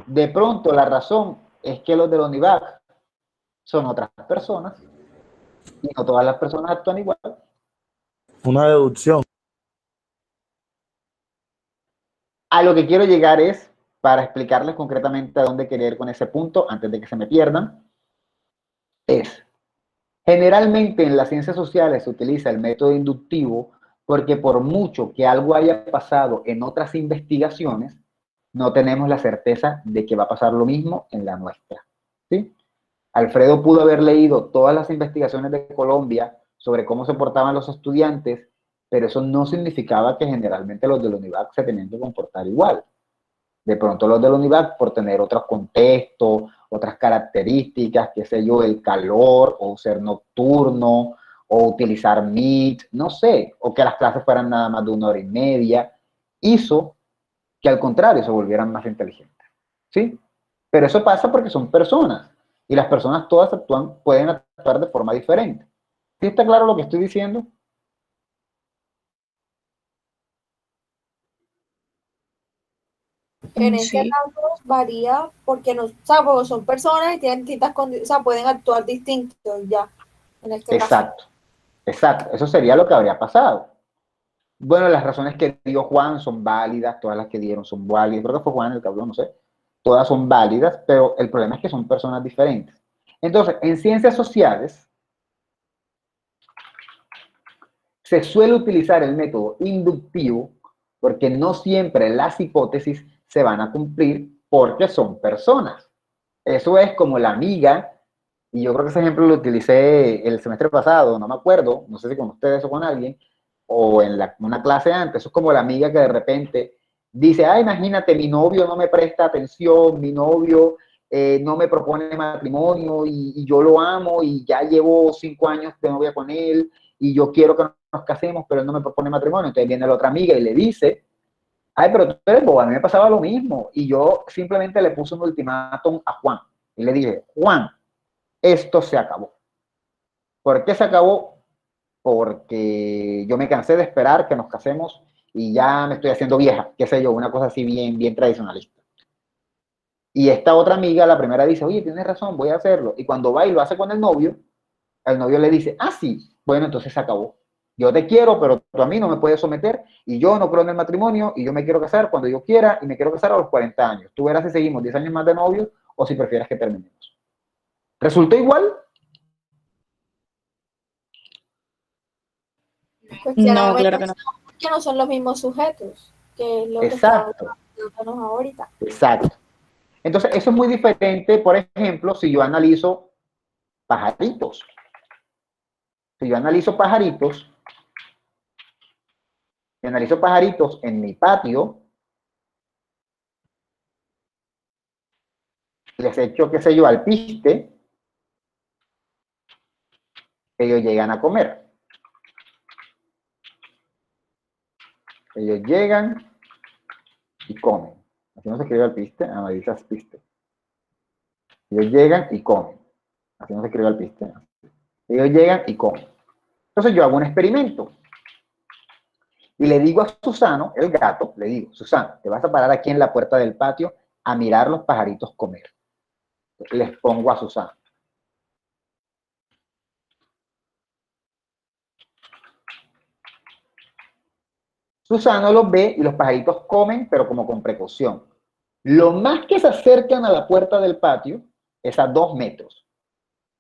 de pronto la razón es que los de la UNIVAC son otras personas y no todas las personas actúan igual. Una deducción. A lo que quiero llegar es, para explicarles concretamente a dónde quería ir con ese punto, antes de que se me pierdan, es, generalmente en las ciencias sociales se utiliza el método inductivo porque por mucho que algo haya pasado en otras investigaciones, no tenemos la certeza de que va a pasar lo mismo en la nuestra, ¿sí? Alfredo pudo haber leído todas las investigaciones de Colombia sobre cómo se portaban los estudiantes, pero eso no significaba que generalmente los de la UNIVAC se tenían que comportar igual. De pronto los de la UNIVAC, por tener otros contextos, otras características, qué sé yo, el calor, o ser nocturno, o utilizar Meet, no sé, o que las clases fueran nada más de 1 hora y media, hizo que al contrario se volvieran más inteligentes, ¿sí? Pero eso pasa porque son personas, y las personas todas pueden actuar de forma diferente. ¿Sí está claro lo que estoy diciendo? En este caso varía porque no, o sea, porque son personas y tienen distintas condiciones, o sea, pueden actuar distintos ya. En este Exacto, exacto. Eso sería lo que habría pasado. Bueno, las razones que dio Juan son válidas, todas las que dieron son válidas. Creo que fue Juan el que habló, no sé. Todas son válidas, pero el problema es que son personas diferentes. Entonces, en ciencias sociales, se suele utilizar el método inductivo porque no siempre las hipótesis se van a cumplir porque son personas. Eso es como la amiga, y yo creo que ese ejemplo lo utilicé el semestre pasado, no me acuerdo, no sé si con ustedes o con alguien, o en una clase antes. Eso es como la amiga que de repente dice, imagínate, mi novio no me presta atención, mi novio no me propone matrimonio y yo lo amo y ya llevo 5 años de novia con él y yo quiero que nos casemos, pero él no me propone matrimonio. Entonces viene la otra amiga y le dice, pero tú eres boba, a mí me pasaba lo mismo. Y yo simplemente le puse un ultimátum a Juan y le dije, Juan, esto se acabó. ¿Por qué se acabó? Porque yo me cansé de esperar que nos casemos y ya me estoy haciendo vieja, qué sé yo, una cosa así bien tradicionalista. Y esta otra amiga, la primera, dice, oye, tienes razón, voy a hacerlo. Y cuando va y lo hace con el novio le dice, sí, bueno, entonces se acabó. Yo te quiero, pero tú a mí no me puedes someter y yo no creo en el matrimonio y yo me quiero casar cuando yo quiera y me quiero casar a los 40 años. Tú verás si seguimos 10 años más de novios o si prefieres que terminemos. ¿Resultó igual? No, claro que no. Porque no son los mismos sujetos. que es lo que Exacto, estábamos ahorita. exacto. Entonces, eso es muy diferente, por ejemplo, si yo analizo pajaritos. Si yo analizo pajaritos, y analizo pajaritos en mi patio, les echo, qué sé yo, alpiste, ellos llegan a comer. Ellos llegan y comen. Así no se escribe alpiste, dice alpiste. Ellos llegan y comen. Así no se escribe alpiste. Ellos llegan y comen. Entonces yo hago un experimento. Y le digo a Susano, el gato, le digo, Susano, te vas a parar aquí en la puerta del patio a mirar los pajaritos comer. Les pongo a Susano. Susano los ve y los pajaritos comen, pero como con precaución. Lo más que se acercan a la puerta del patio es a 2 metros.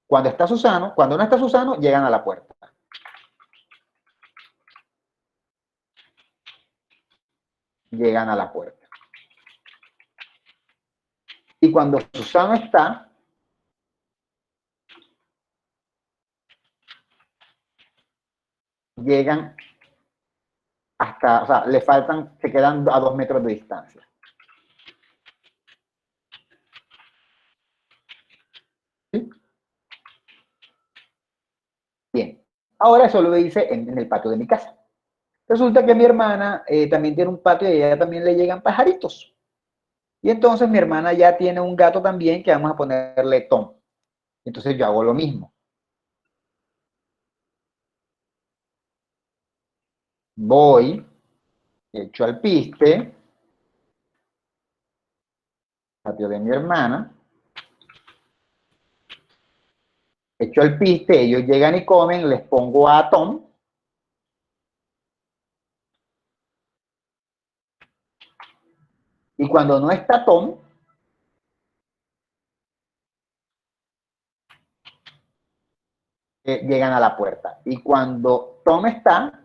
Cuando está Susano, cuando no está Susano, llegan a la puerta. Llegan a la puerta. Y cuando Susano está, llegan hasta, o sea, le faltan, se quedan a 2 metros de distancia. ¿Sí? Bien, ahora eso lo hice en el patio de mi casa. Resulta que mi hermana también tiene un patio y a ella también le llegan pajaritos. Y entonces mi hermana ya tiene un gato también que vamos a ponerle Tom. Entonces yo hago lo mismo. Voy, echo al piste, patio de mi hermana, echo al piste, ellos llegan y comen, les pongo a Tom. Y cuando no está Tom, llegan a la puerta. Y cuando Tom está,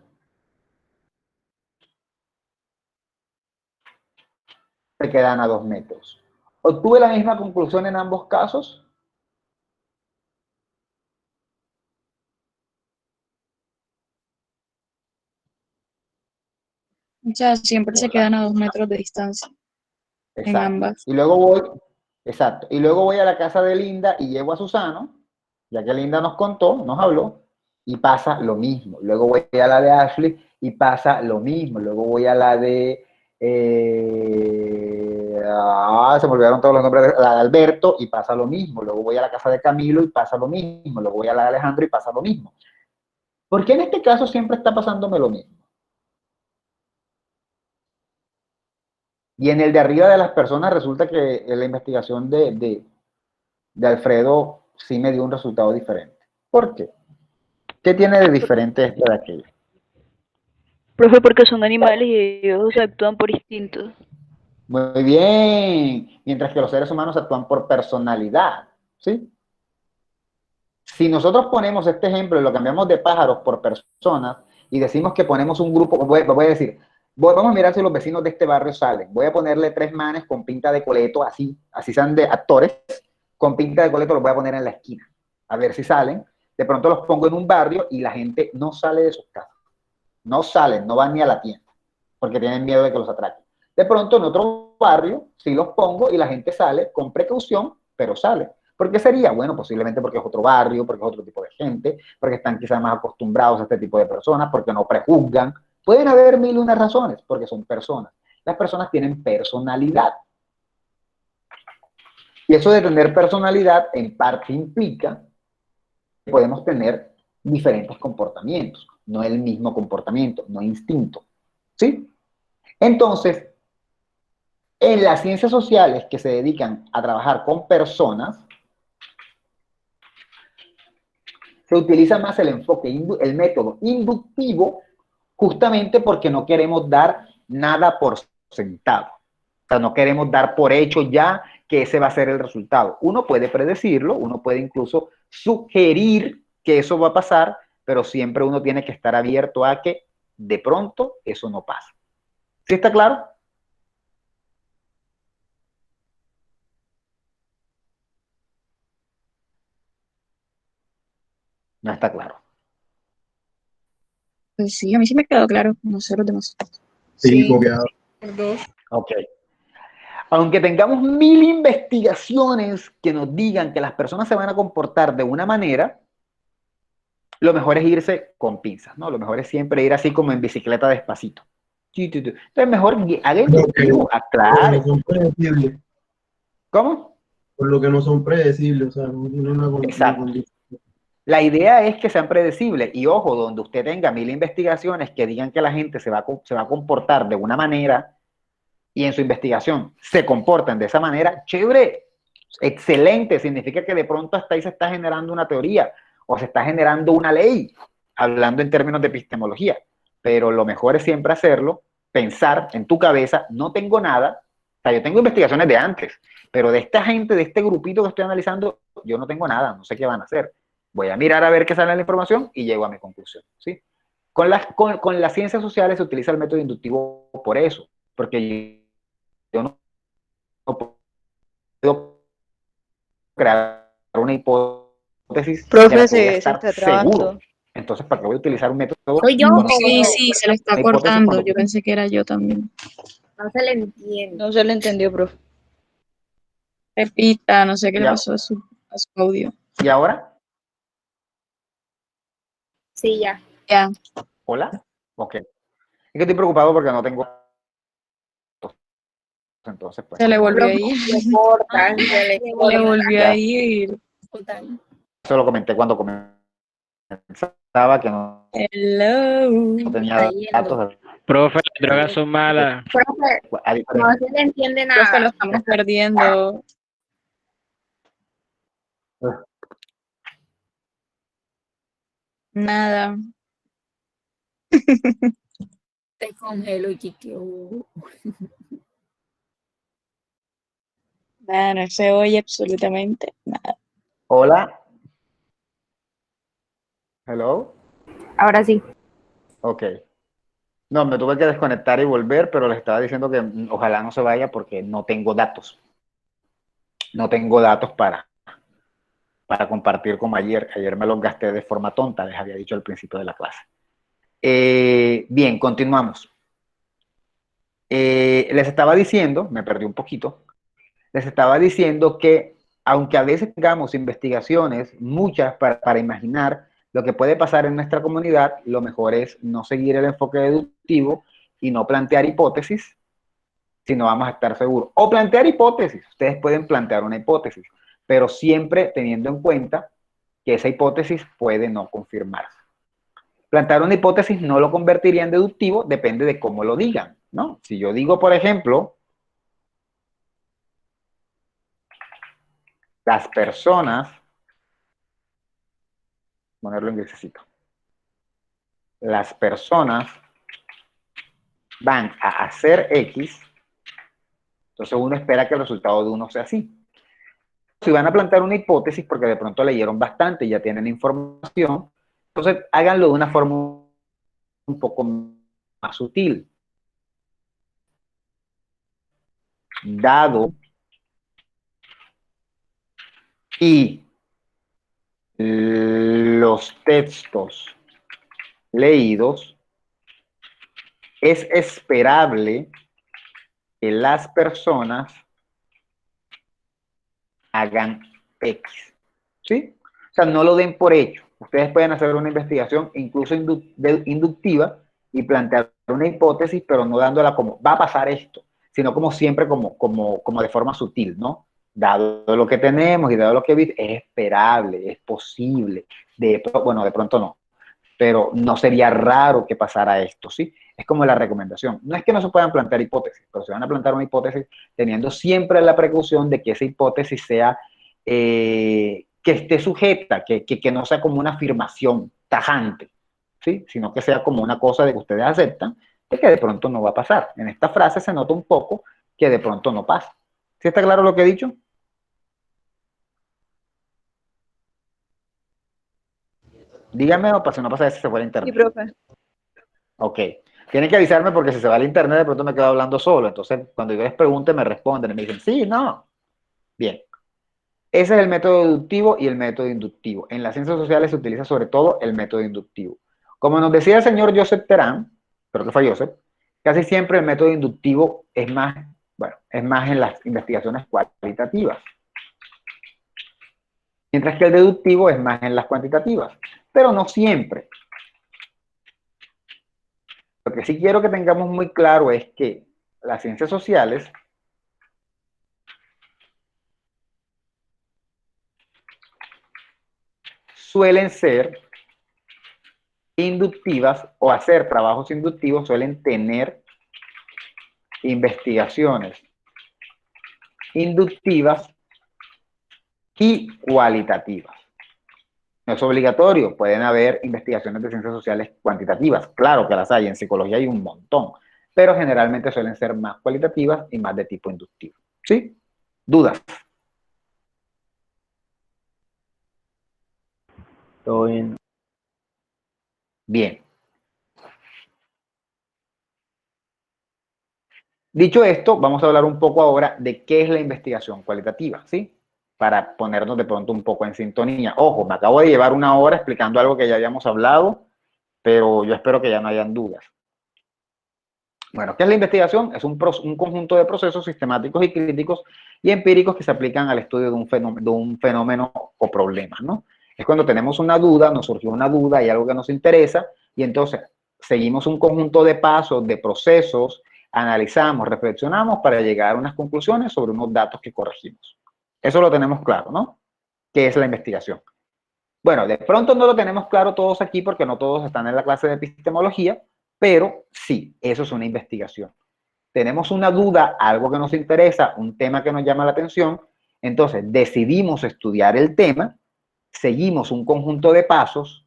se quedan a 2 metros. ¿Obtuve la misma conclusión en ambos casos? O sea, siempre se quedan a 2 metros de distancia en Exacto. ambas. Y luego voy, exacto. Y luego voy a la casa de Linda y llego a Susano, ya que Linda nos contó, nos habló, y pasa lo mismo. Luego voy a la de Ashley y pasa lo mismo. Luego voy a la de... se me olvidaron todos los nombres, la de Alberto y pasa lo mismo. Luego voy a la casa de Camilo y pasa lo mismo. Luego voy a la de Alejandro y pasa lo mismo. ¿Por qué en este caso siempre está pasándome lo mismo? Y en el de arriba de las personas resulta que la investigación de Alfredo sí me dio un resultado diferente. ¿Por qué? ¿Qué tiene de diferente esto de aquello? Profe, porque son animales y ellos actúan por instinto. Muy bien. Mientras que los seres humanos actúan por personalidad. ¿Sí? Si nosotros ponemos este ejemplo y lo cambiamos de pájaros por personas y decimos que ponemos un grupo, voy a decir, vamos a mirar si los vecinos de este barrio salen. Voy a ponerle 3 manes con pinta de coleto, así sean de actores, con pinta de coleto los voy a poner en la esquina. A ver si salen. De pronto los pongo en un barrio y la gente no sale de sus casas. No salen, no van ni a la tienda, porque tienen miedo de que los atraquen. De pronto en otro barrio sí los pongo y la gente sale con precaución, pero sale. ¿Por qué sería? Bueno, posiblemente porque es otro barrio, porque es otro tipo de gente, porque están quizás más acostumbrados a este tipo de personas, porque no prejuzgan. Pueden haber 1001 razones, porque son personas. Las personas tienen personalidad. Y eso de tener personalidad en parte implica que podemos tener diferentes comportamientos, no el mismo comportamiento, no instinto. ¿Sí? Entonces, en las ciencias sociales que se dedican a trabajar con personas, se utiliza más el enfoque, el método inductivo, justamente porque no queremos dar nada por sentado. O sea, no queremos dar por hecho ya que ese va a ser el resultado. Uno puede predecirlo, uno puede incluso sugerir que eso va a pasar, pero siempre uno tiene que estar abierto a que de pronto eso no pasa. ¿Sí está claro? No está claro. Pues sí, a mí sí me quedó claro, no sé los demás. Sí, copiado. Ok. Aunque tengamos 1000 investigaciones que nos digan que las personas se van a comportar de una manera, lo mejor es irse con pinzas, ¿no? Lo mejor es siempre ir así como en bicicleta despacito. Entonces mejor haga inductivo, aclare. No son predecibles. ¿Cómo? Por lo que no son predecibles, o sea, no tienen una Exacto. La idea es que sean predecibles y ojo, donde usted tenga 1000 investigaciones que digan que la gente se va a comportar de una manera y en su investigación se comportan de esa manera, chévere, excelente, significa que de pronto hasta ahí se está generando una teoría o se está generando una ley, hablando en términos de epistemología, pero lo mejor es siempre hacerlo, pensar en tu cabeza, no tengo nada, o sea, yo tengo investigaciones de antes, pero de esta gente, de este grupito que estoy analizando, yo no tengo nada, no sé qué van a hacer. Voy a mirar a ver qué sale en la información y llego a mi conclusión, ¿sí? Con las ciencias sociales se utiliza el método inductivo por eso, porque yo no puedo crear una hipótesis de Profe, la que voy a se estar está seguro. trabando. Entonces, ¿para qué voy a utilizar un método? ¿Soy yo Conozco Sí, o sí, se le está una hipótesis cortando. cuando... Yo pensé que era yo también. no se le entiende? No se le entendió, profe. Repita, no sé qué le ¿Ya? pasó a su audio. ¿Y ahora? Sí, ya. Ya, ¿Hola? Ok. Es que estoy preocupado porque no tengo... Entonces, pues... se le volvió a Profe, ir. le cortan, se le Se le cortan. volvió a ir. Eso lo comenté cuando comenzaba, que no Hello. tenía datos. Profe, las drogas son malas. Profe, A no diferencia. se le entiende Profe, lo nada. estamos perdiendo. Nada. Te congelo, chiquio. Nada, no se oye absolutamente nada. Hola. Hello. Ahora sí. Ok. No, me tuve que desconectar y volver, pero les estaba diciendo que ojalá no se vaya porque no tengo datos. No tengo datos para compartir como ayer. Ayer me los gasté de forma tonta, les había dicho al principio de la clase. Bien, continuamos. Les estaba diciendo, me perdí un poquito, les estaba diciendo que aunque a veces tengamos investigaciones, muchas para imaginar lo que puede pasar en nuestra comunidad, lo mejor es no seguir el enfoque deductivo y no plantear hipótesis, sino vamos a estar seguros. O plantear hipótesis, ustedes pueden plantear una hipótesis, pero siempre teniendo en cuenta que esa hipótesis puede no confirmarse. Plantear una hipótesis no lo convertiría en deductivo, depende de cómo lo digan, ¿no? Si yo digo, por ejemplo, las personas, ponerlo en grisecito, las personas van a hacer X, entonces uno espera que el resultado de uno sea así. Si van a plantear una hipótesis porque de pronto leyeron bastante y ya tienen información, entonces háganlo de una forma un poco más sutil. Dado y los textos leídos, es esperable que las personas hagan X. ¿Sí? O sea, no lo den por hecho. Ustedes pueden hacer una investigación incluso inductiva y plantear una hipótesis, pero no dándola como, va a pasar esto, sino como siempre, como de forma sutil, ¿no? Dado lo que tenemos y dado lo que vi, es esperable, es posible. Bueno, de pronto no, pero no sería raro que pasara esto, ¿sí? Es como la recomendación. No es que no se puedan plantear hipótesis, pero se van a plantear una hipótesis teniendo siempre la precaución de que esa hipótesis sea, que esté sujeta, que no sea como una afirmación tajante, ¿sí? Sino que sea como una cosa de que ustedes aceptan, de que de pronto no va a pasar. En esta frase se nota un poco que de pronto no pasa. ¿Sí está claro lo que he dicho? Díganme, o para si no pasa eso se fue el Sí, internet. profe. Ok. Tienen que avisarme porque si se va al internet de pronto me quedo hablando solo. Entonces, cuando yo les pregunte, me responden y me dicen, sí, no. Bien. Ese es el método deductivo y el método inductivo. En las ciencias sociales se utiliza sobre todo el método inductivo. Como nos decía el señor Joseph Terán, creo que fue Joseph, casi siempre el método inductivo es más, bueno, es más en las investigaciones cualitativas. Mientras que el deductivo es más en las cuantitativas. Pero no siempre. Lo que sí quiero que tengamos muy claro es que las ciencias sociales suelen ser inductivas o hacer trabajos inductivos, suelen tener investigaciones inductivas y cualitativas. No es obligatorio, pueden haber investigaciones de ciencias sociales cuantitativas, claro que las hay, en psicología hay un montón, pero generalmente suelen ser más cualitativas y más de tipo inductivo. ¿Sí? ¿Dudas? Todo bien. Bien. Dicho esto, vamos a hablar un poco ahora de qué es la investigación cualitativa, ¿sí? Para ponernos de pronto un poco en sintonía. Ojo, me acabo de llevar una hora explicando algo que ya habíamos hablado, pero yo espero que ya no hayan dudas. Bueno, ¿qué es la investigación? Es un conjunto de procesos sistemáticos y críticos y empíricos que se aplican al estudio de un fenómeno o problema, ¿no? Es cuando tenemos una duda, nos surgió una duda, hay algo que nos interesa, y entonces seguimos un conjunto de pasos, de procesos, analizamos, reflexionamos para llegar a unas conclusiones sobre unos datos que corregimos. Eso lo tenemos claro, ¿no? ¿Qué es la investigación? Bueno, de pronto no lo tenemos claro todos aquí porque no todos están en la clase de epistemología, pero sí, eso es una investigación. Tenemos una duda, algo que nos interesa, un tema que nos llama la atención, entonces decidimos estudiar el tema, seguimos un conjunto de pasos,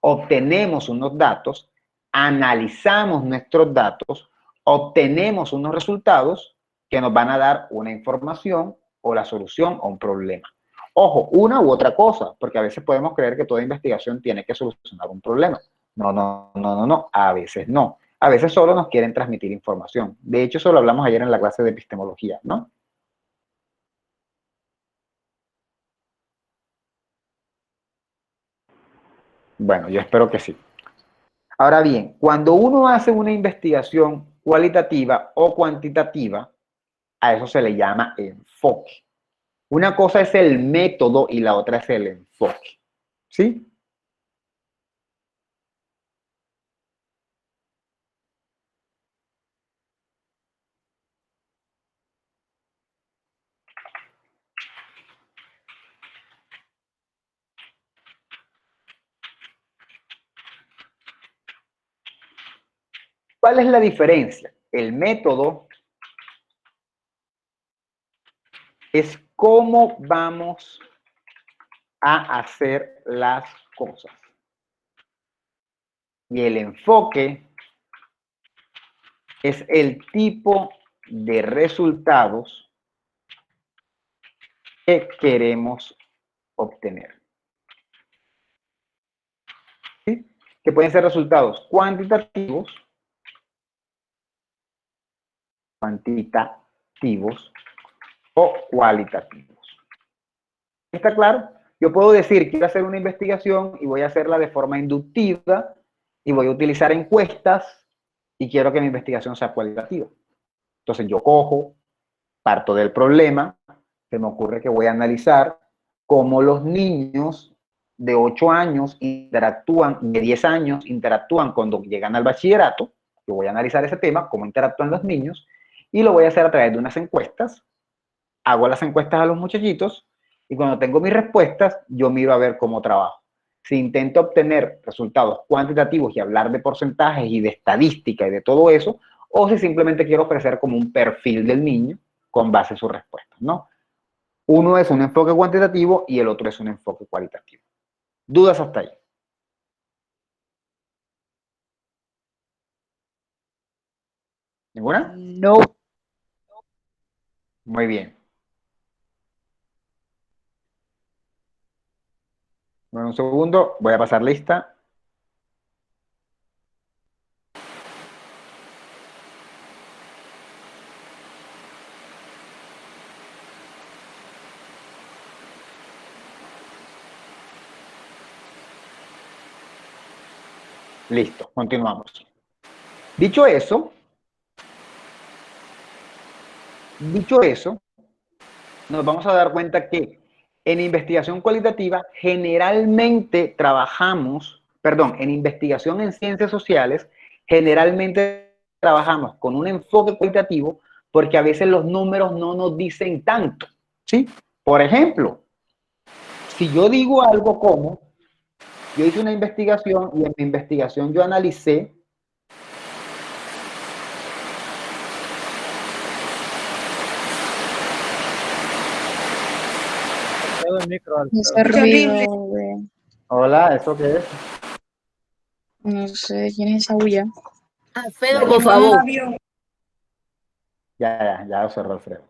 obtenemos unos datos, analizamos nuestros datos, obtenemos unos resultados que nos van a dar una información o la solución a un problema. Ojo, una u otra cosa, porque a veces podemos creer que toda investigación tiene que solucionar un problema. No, a veces no. A veces solo nos quieren transmitir información. De hecho, eso lo hablamos ayer en la clase de epistemología, ¿no? Bueno, yo espero que sí. Ahora bien, cuando uno hace una investigación cualitativa o cuantitativa, a eso se le llama enfoque. Una cosa es el método y la otra es el enfoque. ¿Sí? ¿Cuál es la diferencia? El método es cómo vamos a hacer las cosas. Y el enfoque es el tipo de resultados que queremos obtener. ¿Sí? Que pueden ser resultados cuantitativos o cualitativos. ¿Está claro? Yo puedo decir, quiero hacer una investigación y voy a hacerla de forma inductiva y voy a utilizar encuestas y quiero que mi investigación sea cualitativa. Entonces yo cojo, parto del problema, se me ocurre que voy a analizar cómo los niños de 8 años interactúan, de 10 años interactúan cuando llegan al bachillerato. Yo voy a analizar ese tema, cómo interactúan los niños, y lo voy a hacer a través de unas encuestas. Hago las encuestas a los muchachitos y cuando tengo mis respuestas, yo miro a ver cómo trabajo. Si intento obtener resultados cuantitativos y hablar de porcentajes y de estadística y de todo eso, o si simplemente quiero ofrecer como un perfil del niño con base en sus respuestas, ¿no? Uno es un enfoque cuantitativo y el otro es un enfoque cualitativo. ¿Dudas hasta ahí? ¿Ninguna? No. Muy bien. Bueno, un segundo, voy a pasar lista. Listo, continuamos. Dicho eso, nos vamos a dar cuenta que en investigación cualitativa generalmente en investigación en ciencias sociales, generalmente trabajamos con un enfoque cualitativo porque a veces los números no nos dicen tanto, ¿sí? Por ejemplo, si yo digo algo como, yo hice una investigación y en mi investigación yo analicé Ese ruido de... Hola, ¿eso qué es? No sé, ¿quién es esa bulla? Alfredo, por favor. Ya lo cerró Alfredo.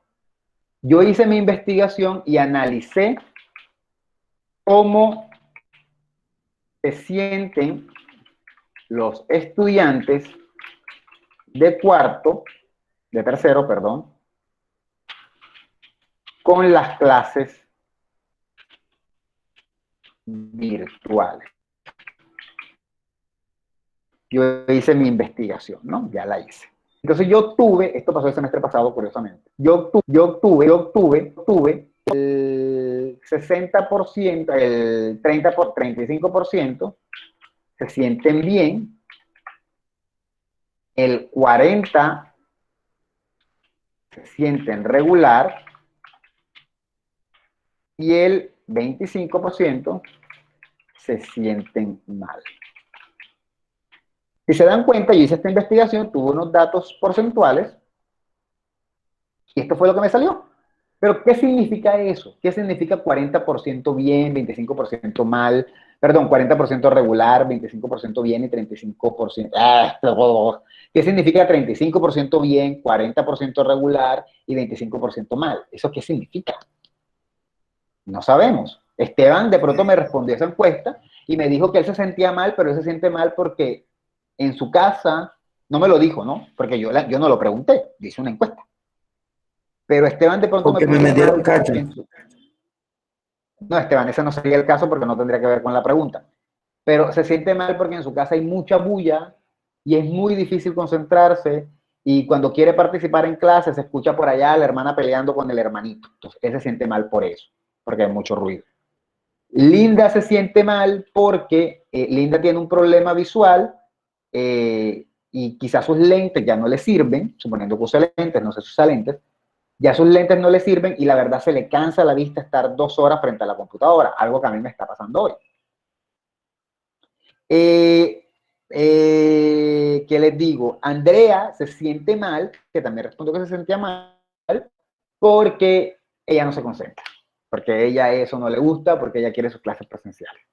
Yo hice mi investigación y analicé cómo se sienten los estudiantes de tercero, con las clases virtuales. Yo hice mi investigación, ¿no? Ya la hice. Entonces yo obtuve, esto pasó el semestre pasado, curiosamente, yo obtuve el 60%, el 35% se sienten bien, el 40% se sienten regular y el 25% se sienten mal. Si se dan cuenta, yo hice esta investigación, tuve unos datos porcentuales y esto fue lo que me salió. Pero, ¿qué significa eso? ¿Qué significa 40% bien, 25% mal? Perdón, 40% regular, 25% bien y 35%... ¿Qué significa 35% bien, 40% regular y 25% mal? ¿Eso qué significa? No sabemos. Esteban de pronto me respondió esa encuesta y me dijo que él se sentía mal, pero él se siente mal porque en su casa, no me lo dijo, ¿no? Porque yo no lo pregunté, yo hice una encuesta. Pero Esteban de pronto Porque me metieron cacho. No, Esteban, ese no sería el caso porque no tendría que ver con la pregunta. Pero se siente mal porque en su casa hay mucha bulla y es muy difícil concentrarse y cuando quiere participar en clases se escucha por allá a la hermana peleando con el hermanito. Entonces, él se siente mal por eso, porque hay mucho ruido. Linda se siente mal porque Linda tiene un problema visual y quizás sus lentes ya no le sirven, suponiendo que usa lentes, no sé si usa lentes, ya sus lentes no le sirven y la verdad se le cansa la vista estar 2 horas frente a la computadora, algo que a mí me está pasando hoy. ¿Qué les digo? Andrea se siente mal, que también respondió que se sentía mal, porque ella no se concentra, porque ella eso no le gusta, porque ella quiere sus clases presenciales.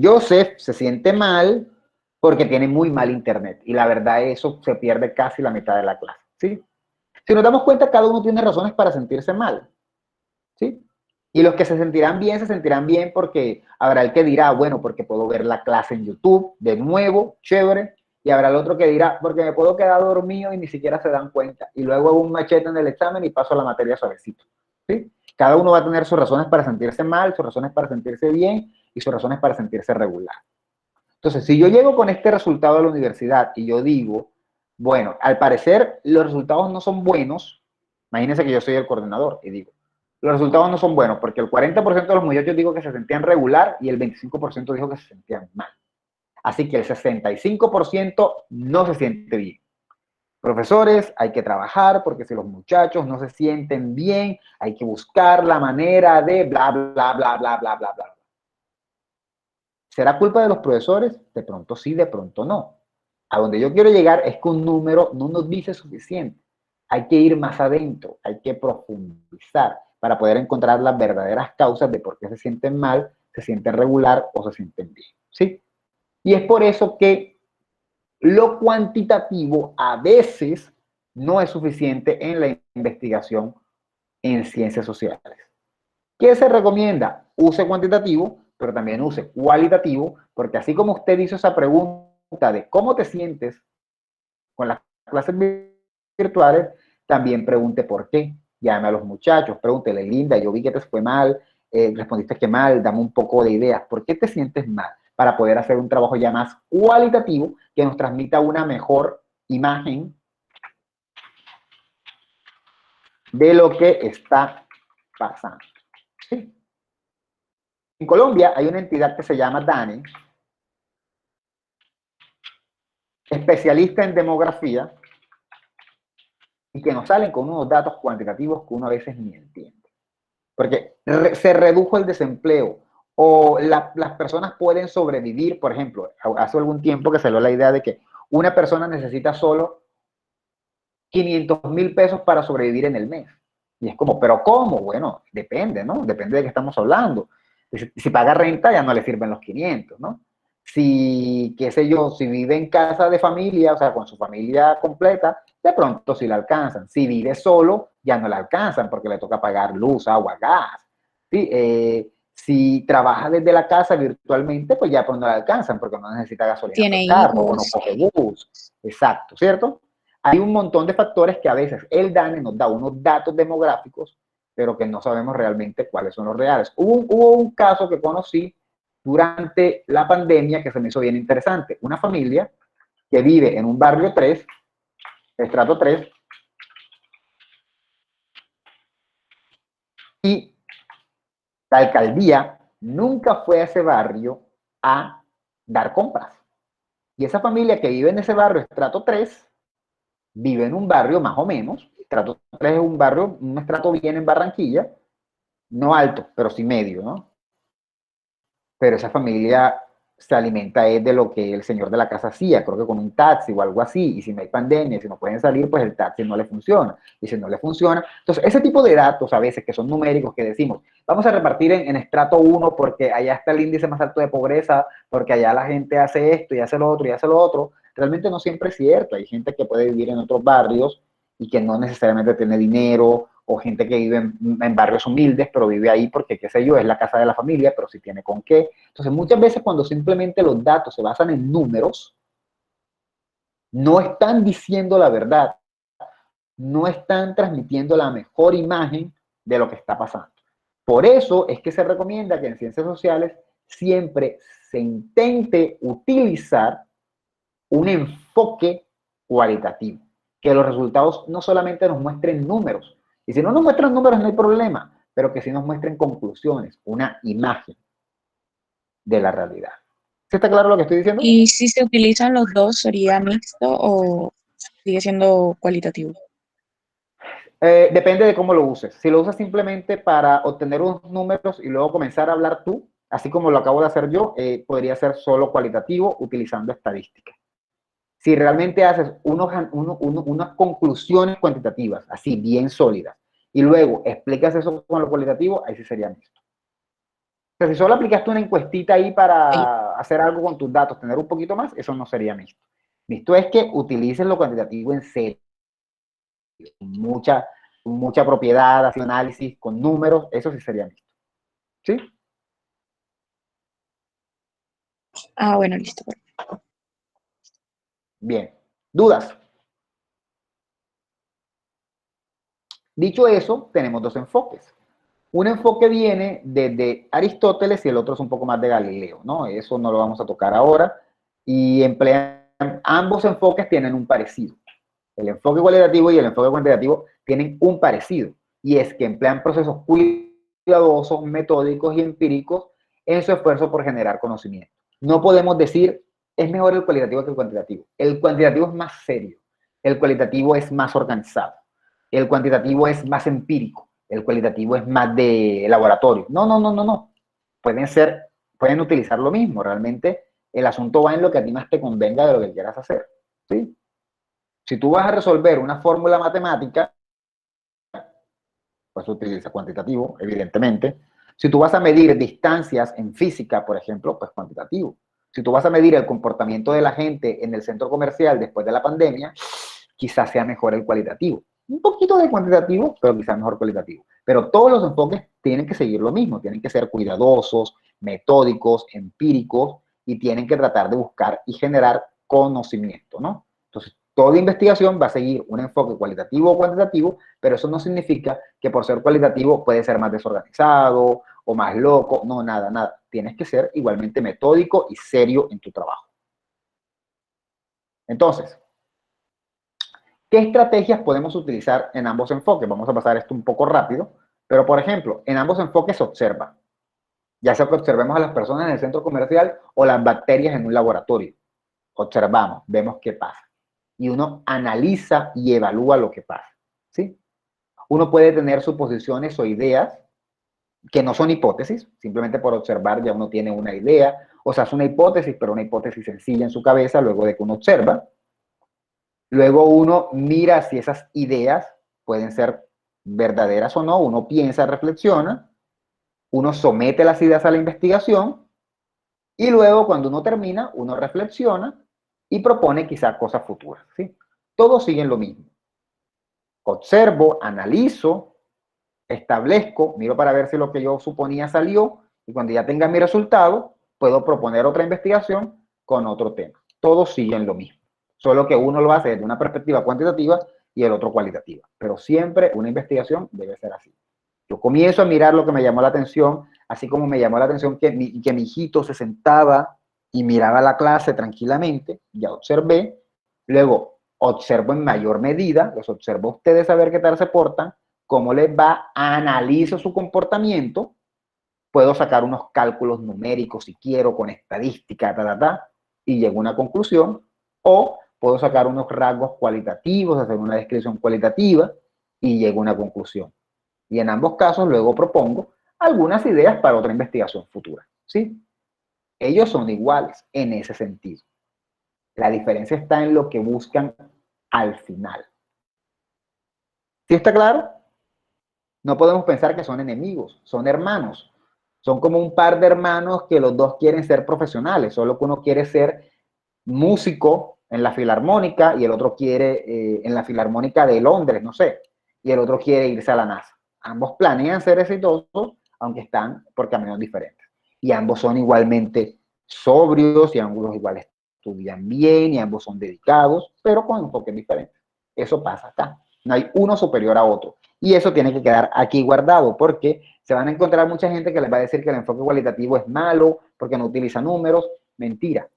Joseph se siente mal porque tiene muy mal internet y la verdad eso se pierde casi la mitad de la clase, ¿sí? Si nos damos cuenta, cada uno tiene razones para sentirse mal, ¿sí? Y los que se sentirán bien porque habrá el que dirá, bueno, porque puedo ver la clase en YouTube de nuevo, chévere, y habrá el otro que dirá, porque me puedo quedar dormido y ni siquiera se dan cuenta, y luego hago un machete en el examen y paso la materia suavecito, ¿sí? Cada uno va a tener sus razones para sentirse mal, sus razones para sentirse bien y sus razones para sentirse regular. Entonces, si yo llego con este resultado a la universidad y yo digo, bueno, al parecer los resultados no son buenos, imagínense que yo soy el coordinador y digo, los resultados no son buenos porque el 40% de los muchachos dijo que se sentían regular y el 25% dijo que se sentían mal. Así que el 65% no se siente bien. Profesores, hay que trabajar porque si los muchachos no se sienten bien, hay que buscar la manera de bla, bla, bla, bla, bla, bla, bla. ¿Será culpa de los profesores? De pronto sí, de pronto no. A donde yo quiero llegar es que un número no nos dice suficiente. Hay que ir más adentro, hay que profundizar para poder encontrar las verdaderas causas de por qué se sienten mal, se sienten regular o se sienten bien, ¿sí? Y es por eso que lo cuantitativo a veces no es suficiente en la investigación en ciencias sociales. ¿Qué se recomienda? Use cuantitativo, pero también use cualitativo, porque así como usted hizo esa pregunta de cómo te sientes con las clases virtuales, también pregunte por qué. Llame a los muchachos, pregúntele, Linda, yo vi que te fue mal, respondiste que mal, dame un poco de ideas. ¿Por qué te sientes mal? Para poder hacer un trabajo ya más cualitativo que nos transmita una mejor imagen de lo que está pasando. ¿Sí? En Colombia hay una entidad que se llama DANE, especialista en demografía, y que nos salen con unos datos cuantitativos que uno a veces ni entiende. Porque se redujo el desempleo, o las personas pueden sobrevivir. Por ejemplo, hace algún tiempo que salió la idea de que una persona necesita solo 500.000 pesos para sobrevivir en el mes. Y es como, ¿pero cómo? Bueno, depende, ¿no? Depende de qué estamos hablando. Si paga renta, ya no le sirven los 500, ¿no? Si, qué sé yo, si vive en casa de familia, o sea, con su familia completa, de pronto sí le alcanzan. Si vive solo, ya no le alcanzan porque le toca pagar luz, agua, gas. ¿Sí? Si trabaja desde la casa virtualmente, pues ya pues no le alcanzan porque no necesita gasolina Tiene por carro, o no hijos. coge bus. Exacto, ¿cierto? Hay un montón de factores que a veces el DANE nos da unos datos demográficos, pero que no sabemos realmente cuáles son los reales. Hubo un caso que conocí durante la pandemia que se me hizo bien interesante. Una familia que vive en un barrio 3, estrato 3, y la alcaldía nunca fue a ese barrio a dar compras. Y esa familia que vive en ese barrio, estrato 3, vive en un barrio más o menos. Estrato 3 es un barrio, un estrato bien en Barranquilla, no alto, pero sí medio, ¿no? Pero esa familia se alimenta de lo que el señor de la casa hacía, creo que con un taxi o algo así, y si no hay pandemia, si no pueden salir, pues el taxi no le funciona, y si no le funciona, entonces ese tipo de datos a veces que son numéricos, que decimos, vamos a repartir en estrato 1 porque allá está el índice más alto de pobreza, porque allá la gente hace esto y hace lo otro y hace lo otro, realmente no siempre es cierto. Hay gente que puede vivir en otros barrios y que no necesariamente tiene dinero, o gente que vive en barrios humildes, pero vive ahí porque, qué sé yo, es la casa de la familia, pero sí tiene con qué. Entonces, muchas veces cuando simplemente los datos se basan en números, no están diciendo la verdad, no están transmitiendo la mejor imagen de lo que está pasando. Por eso es que se recomienda que en ciencias sociales siempre se intente utilizar un enfoque cualitativo, que los resultados no solamente nos muestren números, y si no nos muestran números no hay problema, pero que sí nos muestren conclusiones, una imagen de la realidad. ¿Sí está claro lo que estoy diciendo? ¿Y si se utilizan los dos, sería mixto o sigue siendo cualitativo? Depende de cómo lo uses. Si lo usas simplemente para obtener unos números y luego comenzar a hablar tú, así como lo acabo de hacer yo, podría ser solo cualitativo utilizando estadísticas. Si realmente haces unas conclusiones cuantitativas, así, bien sólidas, y luego explicas eso con lo cualitativo, ahí sí sería mixto. O sea, si solo aplicaste una encuestita ahí para hacer algo con tus datos, tener un poquito más, eso no sería mixto. Mixto es que utilices lo cuantitativo en serio, mucha propiedad, hacer análisis con números, eso sí sería mixto. ¿Sí? Ah, bueno, listo. Bien. ¿Dudas? Dicho eso, tenemos dos enfoques. Un enfoque viene desde Aristóteles y el otro es un poco más de Galileo, ¿no? Eso no lo vamos a tocar ahora. Y ambos enfoques tienen un parecido. El enfoque cualitativo y el enfoque cuantitativo tienen un parecido. Y es que emplean procesos cuidadosos, metódicos y empíricos en su esfuerzo por generar conocimiento. No podemos decir, es mejor el cualitativo que el cuantitativo. El cuantitativo es más serio. El cualitativo es más organizado. El cuantitativo es más empírico. El cualitativo es más de laboratorio. No. Pueden utilizar lo mismo. Realmente el asunto va en lo que a ti más te convenga de lo que quieras hacer. ¿Sí? Si tú vas a resolver una fórmula matemática, pues utiliza cuantitativo, evidentemente. Si tú vas a medir distancias en física, por ejemplo, pues cuantitativo. Si tú vas a medir el comportamiento de la gente en el centro comercial después de la pandemia, quizás sea mejor el cualitativo. Un poquito de cuantitativo, pero quizás mejor cualitativo. Pero todos los enfoques tienen que seguir lo mismo, tienen que ser cuidadosos, metódicos, empíricos, y tienen que tratar de buscar y generar conocimiento, ¿no? Entonces, toda investigación va a seguir un enfoque cualitativo o cuantitativo, pero eso no significa que por ser cualitativo puede ser más desorganizado o más loco. No, nada, nada. Tienes que ser igualmente metódico y serio en tu trabajo. Entonces, ¿qué estrategias podemos utilizar en ambos enfoques? Vamos a pasar esto un poco rápido, pero por ejemplo, en ambos enfoques se observa, ya sea que observemos a las personas en el centro comercial o las bacterias en un laboratorio. Observamos, vemos qué pasa. Y uno analiza y evalúa lo que pasa, ¿sí? Uno puede tener suposiciones o ideas que no son hipótesis, simplemente por observar ya uno tiene una idea, o sea, es una hipótesis, pero una hipótesis sencilla en su cabeza luego de que uno observa. Luego uno mira si esas ideas pueden ser verdaderas o no, uno piensa, reflexiona, uno somete las ideas a la investigación y luego cuando uno termina, uno reflexiona y propone quizás cosas futuras, ¿sí? Todos siguen lo mismo. Observo, analizo, establezco, miro para ver si lo que yo suponía salió y cuando ya tenga mi resultado, puedo proponer otra investigación con otro tema. Todos siguen lo mismo, solo que uno lo hace desde una perspectiva cuantitativa y el otro cualitativa, pero siempre una investigación debe ser así. Yo comienzo a mirar lo que me llamó la atención, así como me llamó la atención que mi hijito se sentaba y miraba la clase tranquilamente, ya observé, luego observo en mayor medida, los observo a ustedes a ver qué tal se portan, cómo les va, analizo su comportamiento, puedo sacar unos cálculos numéricos si quiero, con estadística, y llego a una conclusión, o puedo sacar unos rasgos cualitativos, hacer una descripción cualitativa, y llego a una conclusión. Y en ambos casos luego propongo algunas ideas para otra investigación futura, ¿sí? Ellos son iguales en ese sentido. La diferencia está en lo que buscan al final. ¿Sí está claro? No podemos pensar que son enemigos, son hermanos. Son como un par de hermanos que los dos quieren ser profesionales, solo que uno quiere ser músico en la filarmónica y el otro quiere en la filarmónica de Londres, no sé, y el otro quiere irse a la NASA. Ambos planean ser exitosos, aunque están por caminos diferentes. Y ambos son igualmente sobrios, y ambos igual estudian bien, y ambos son dedicados, pero con enfoques diferentes. Eso pasa acá. No hay uno superior a otro. Y eso tiene que quedar aquí guardado, porque se van a encontrar mucha gente que les va a decir que el enfoque cualitativo es malo, porque no utiliza números. Mentira.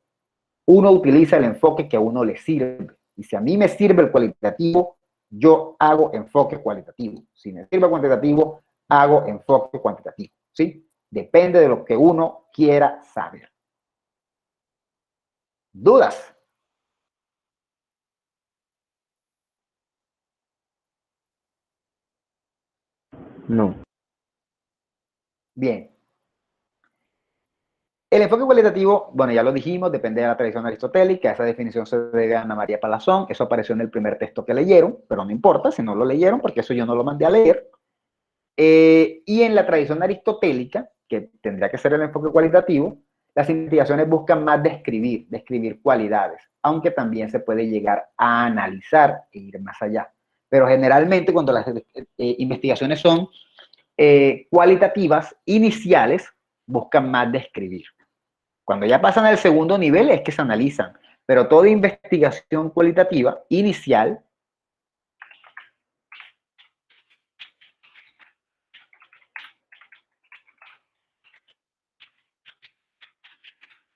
Uno utiliza el enfoque que a uno le sirve. Y si a mí me sirve el cualitativo, yo hago enfoque cualitativo. Si me sirve cuantitativo, hago enfoque cuantitativo, ¿sí? Depende de lo que uno quiera saber. ¿Dudas? No. Bien. El enfoque cualitativo, bueno, ya lo dijimos, depende de la tradición aristotélica. Esa definición se debe a Ana María Palazón. Eso apareció en el primer texto que leyeron, pero no importa si no lo leyeron, porque eso yo no lo mandé a leer. Y en la tradición aristotélica, que tendría que ser el enfoque cualitativo, las investigaciones buscan más describir cualidades, aunque también se puede llegar a analizar e ir más allá. Pero generalmente cuando las investigaciones son cualitativas, iniciales, buscan más describir. Cuando ya pasan al segundo nivel es que se analizan, pero toda investigación cualitativa inicial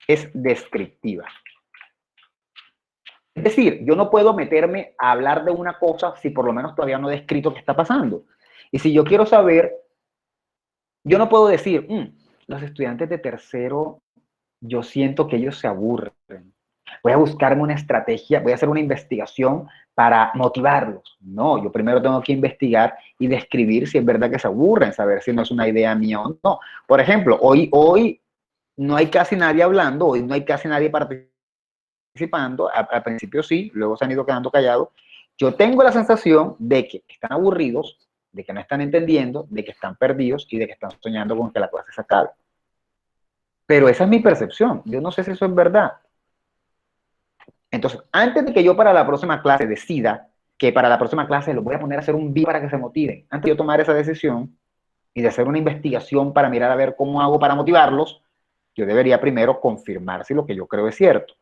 es descriptiva. Es decir, yo no puedo meterme a hablar de una cosa si por lo menos todavía no he descrito qué está pasando. Y si yo quiero saber, yo no puedo decir, los estudiantes de tercero, yo siento que ellos se aburren. Voy a buscarme una estrategia, voy a hacer una investigación para motivarlos. No, yo primero tengo que investigar y describir si es verdad que se aburren, saber si no es una idea mía o no. Por ejemplo, hoy no hay casi nadie hablando, hoy no hay casi nadie participando, al principio sí, luego se han ido quedando callados. Yo tengo la sensación de que están aburridos, de que no están entendiendo, de que están perdidos y de que están soñando con que la clase se acabe. Pero esa es mi percepción, yo no sé si eso es verdad. Entonces, antes de que yo para la próxima clase decida que para la próxima clase los voy a poner a hacer un video para que se motiven, antes de yo tomar esa decisión y de hacer una investigación para mirar a ver cómo hago para motivarlos, yo debería primero confirmar si lo que yo creo es cierto.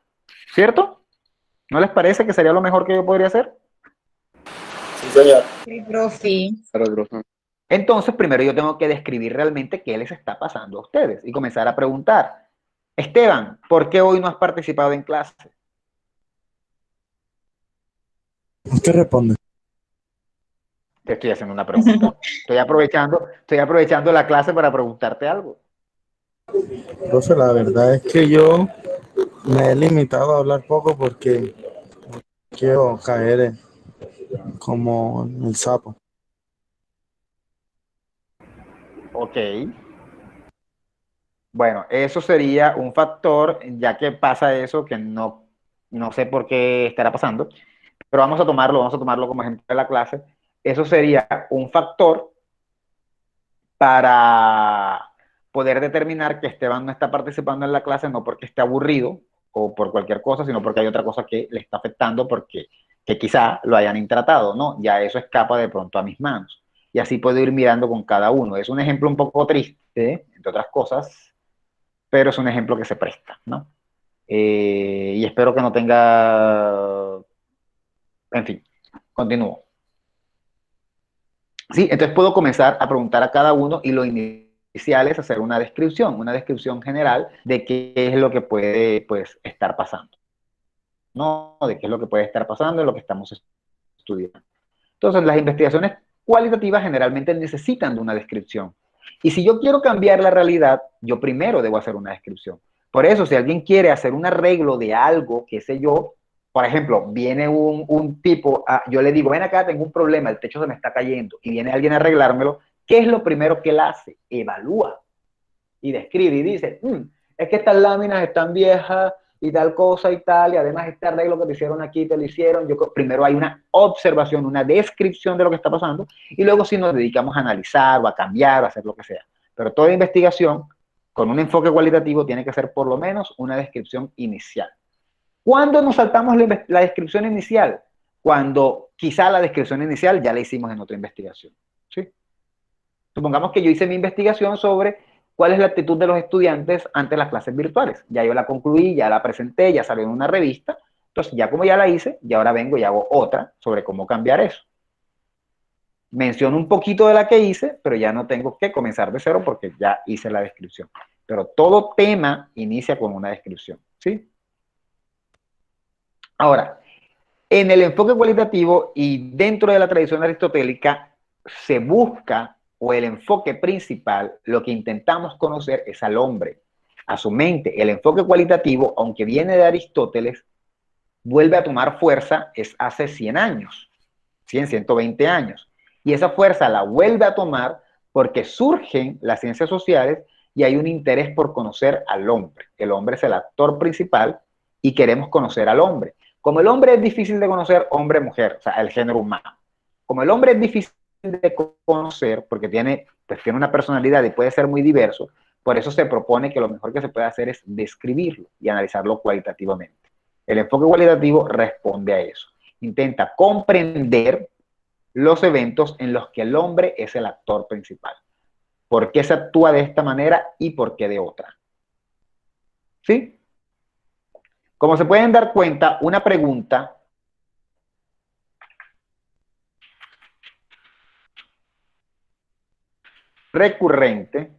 ¿Cierto? ¿No les parece que sería lo mejor que yo podría hacer? Sí, señor. Sí, profe. Claro, profe. Entonces, primero yo tengo que describir realmente qué les está pasando a ustedes y comenzar a preguntar. Esteban, ¿por qué hoy no has participado en clase? ¿Qué responde? Te estoy haciendo una pregunta. Estoy aprovechando la clase para preguntarte algo. Profe, la verdad es que yo me he limitado a hablar poco porque quiero caer como el sapo. Ok. Bueno, eso sería un factor, ya que pasa eso, que no sé por qué estará pasando, pero vamos a tomarlo como ejemplo de la clase. Eso sería un factor para poder determinar que Esteban no está participando en la clase no porque esté aburrido o por cualquier cosa, sino porque hay otra cosa que le está afectando porque que quizá lo hayan intratado, ¿no? Ya eso escapa de pronto a mis manos. Y así puedo ir mirando con cada uno. Es un ejemplo un poco triste, entre otras cosas, pero es un ejemplo que se presta, ¿no? Y espero que no tenga... En fin, continúo. Sí, entonces puedo comenzar a preguntar a cada uno y lo inicial es hacer una descripción general de qué es lo que puede, pues, estar pasando, ¿no? De qué es lo que puede estar pasando en lo que estamos estudiando. Entonces, las investigaciones cualitativas generalmente necesitan de una descripción. Y si yo quiero cambiar la realidad, yo primero debo hacer una descripción. Por eso, si alguien quiere hacer un arreglo de algo, qué sé yo, por ejemplo, viene un tipo, yo le digo, ven acá, tengo un problema, el techo se me está cayendo, y viene alguien a arreglármelo, ¿qué es lo primero que él hace? Evalúa y describe y dice, es que estas láminas están viejas y tal cosa y tal, y además este arreglo que te hicieron aquí, te lo hicieron. Primero hay una observación, una descripción de lo que está pasando, y luego sí nos dedicamos a analizar o a cambiar o a hacer lo que sea. Pero toda investigación con un enfoque cualitativo tiene que ser por lo menos una descripción inicial. ¿Cuándo nos saltamos la descripción inicial? Cuando quizá la descripción inicial ya la hicimos en otra investigación. ¿Sí? Supongamos que yo hice mi investigación sobre cuál es la actitud de los estudiantes ante las clases virtuales. Ya yo la concluí, ya la presenté, ya salió en una revista. Entonces, ya como ya la hice, y ahora vengo y hago otra sobre cómo cambiar eso. Menciono un poquito de la que hice, pero ya no tengo que comenzar de cero porque ya hice la descripción. Pero todo tema inicia con una descripción, ¿sí? Ahora, en el enfoque cualitativo y dentro de la tradición aristotélica se busca, o el enfoque principal, lo que intentamos conocer es al hombre, a su mente. El enfoque cualitativo, aunque viene de Aristóteles, vuelve a tomar fuerza es hace 100 años, 100, 120 años. Y esa fuerza la vuelve a tomar porque surgen las ciencias sociales y hay un interés por conocer al hombre. El hombre es el actor principal y queremos conocer al hombre. Como el hombre es difícil de conocer, hombre-mujer, o sea, el género humano. Como el hombre es difícil de conocer porque tiene una personalidad y puede ser muy diverso, por eso se propone que lo mejor que se puede hacer es describirlo y analizarlo cualitativamente. El enfoque cualitativo responde a eso. Intenta comprender los eventos en los que el hombre es el actor principal. ¿Por qué se actúa de esta manera y por qué de otra? ¿Sí? Como se pueden dar cuenta, una pregunta recurrente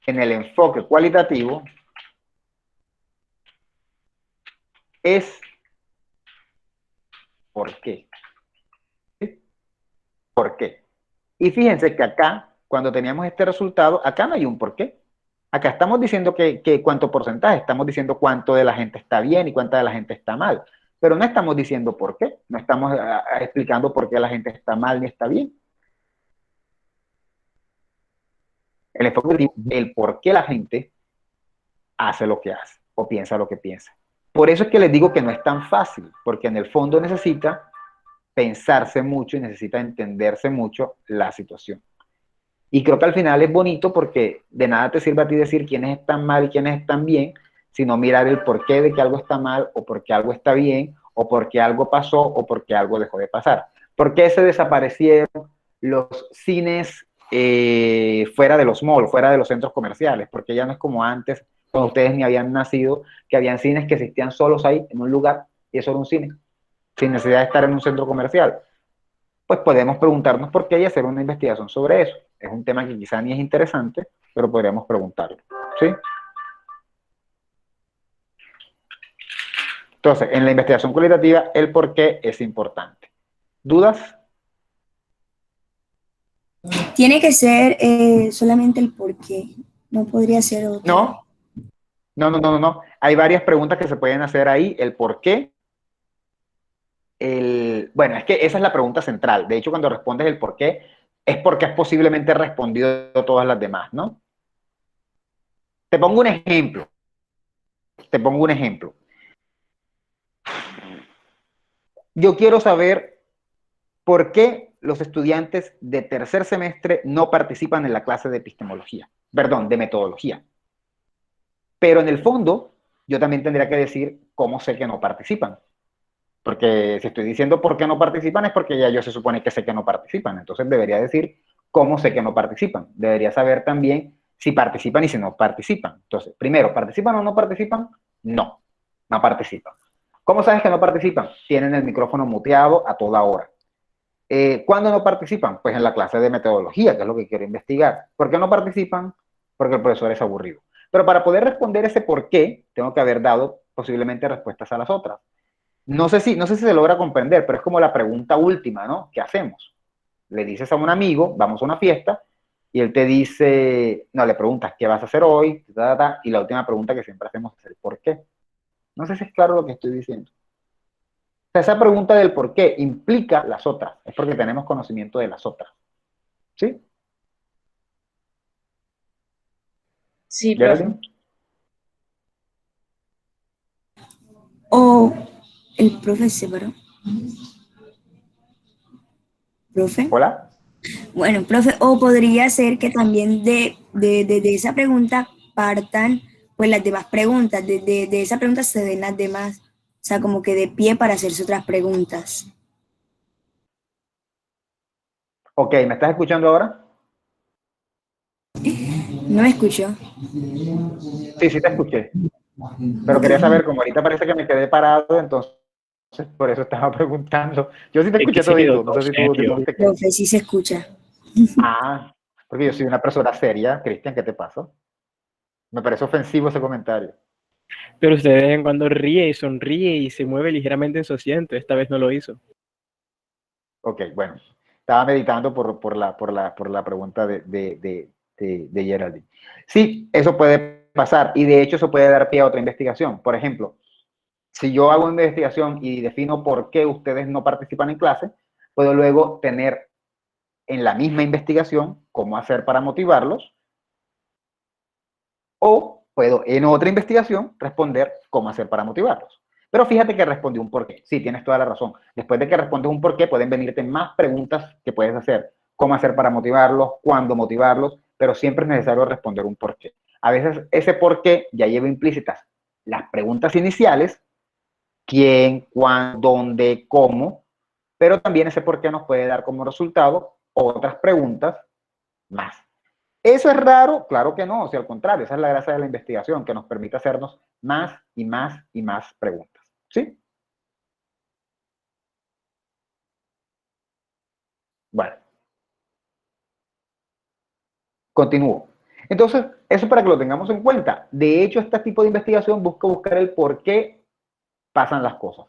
en el enfoque cualitativo es ¿por qué? ¿Sí? ¿Por qué? Y fíjense que acá, cuando teníamos este resultado, acá no hay un por qué. Acá estamos diciendo que cuánto porcentaje, estamos diciendo cuánto de la gente está bien y cuánta de la gente está mal, pero no estamos diciendo por qué, no estamos explicando por qué la gente está mal ni está bien. El enfoque del por qué la gente hace lo que hace o piensa lo que piensa. Por eso es que les digo que no es tan fácil, porque en el fondo necesita pensarse mucho y necesita entenderse mucho la situación. Y creo que al final es bonito porque de nada te sirve a ti decir quiénes están mal y quiénes están bien, sino mirar el porqué de que algo está mal o por qué algo está bien o por qué algo pasó o por qué algo dejó de pasar. ¿Por qué se desaparecieron los cines fuera de los malls, fuera de los centros comerciales? Porque ya no es como antes, cuando ustedes ni habían nacido, que habían cines que existían solos ahí, en un lugar, y eso era un cine, sin necesidad de estar en un centro comercial. pues podemos preguntarnos por qué y hacer una investigación sobre eso. Es un tema que quizá ni es interesante, pero podríamos preguntarlo, ¿sí? Entonces, en la investigación cualitativa, el por qué es importante. ¿Dudas? Tiene que ser solamente el por qué, no podría ser otro. No. Hay varias preguntas que se pueden hacer ahí. El por qué. Bueno, es que esa es la pregunta central. De hecho, cuando respondes el por qué, es porque has posiblemente respondido todas las demás, ¿no? Te pongo un ejemplo. Yo quiero saber por qué los estudiantes de tercer semestre no participan en la clase de epistemología, perdón, de metodología. Pero en el fondo, yo también tendría que decir cómo sé que no participan. Porque si estoy diciendo por qué no participan es porque ya yo se supone que sé que no participan. Entonces debería decir cómo sé que no participan. Debería saber también si participan y si no participan. Entonces, primero, ¿participan o no participan? No participan. ¿Cómo sabes que no participan? Tienen el micrófono muteado a toda hora. ¿Cuándo no participan? Pues en la clase de metodología, que es lo que quiero investigar. ¿Por qué no participan? Porque el profesor es aburrido. Pero para poder responder ese por qué, tengo que haber dado posiblemente respuestas a las otras. No sé si se logra comprender, pero es como la pregunta última, ¿no? ¿Qué hacemos? Le dices a un amigo, vamos a una fiesta, y él te dice, no, le preguntas, ¿qué vas a hacer hoy? Y la última pregunta que siempre hacemos es el ¿por qué? No sé si es claro lo que estoy diciendo. O sea, esa pregunta del por qué implica las otras, es porque tenemos conocimiento de las otras. ¿Sí? Sí, profe. ¿Geraldine? O el profe se paró. ¿Profe? ¿Hola? Bueno, profe, o podría ser que también de esa pregunta partan pues las demás preguntas, de esa pregunta se den las demás, o sea, como que de pie para hacerse otras preguntas. Ok, ¿me estás escuchando ahora? ¿No me escuchó? Sí, te escuché. Pero quería saber, como ahorita parece que me quedé parado, entonces por eso estaba preguntando. Yo sí te Es que escuché se quedó todito, no todo sé si tú serio. viste que... Profe, sí se escucha. Ah, porque yo soy una persona seria. Cristian, ¿qué te pasa? Me parece ofensivo ese comentario. Pero usted de vez en cuando ríe y sonríe y se mueve ligeramente en su asiento. Esta vez no lo hizo. Ok, bueno. Estaba meditando por la pregunta de Geraldine. Sí, eso puede pasar y de hecho eso puede dar pie a otra investigación. Por ejemplo, si yo hago una investigación y defino por qué ustedes no participan en clase, puedo luego tener en la misma investigación cómo hacer para motivarlos, o puedo en otra investigación responder cómo hacer para motivarlos. Pero fíjate que respondí un por qué. Sí, tienes toda la razón. Después de que respondes un por qué, pueden venirte más preguntas que puedes hacer. Cómo hacer para motivarlos, cuándo motivarlos, pero siempre es necesario responder un por qué. A veces ese por qué ya lleva implícitas las preguntas iniciales, quién, cuándo, dónde, cómo, pero también ese por qué nos puede dar como resultado otras preguntas más. ¿Eso es raro? Claro que no, o sea, al contrario, esa es la gracia de la investigación, que nos permite hacernos más y más y más preguntas. ¿Sí? Bueno, continúo. Entonces, eso para que lo tengamos en cuenta. De hecho, este tipo de investigación busca buscar el por qué pasan las cosas.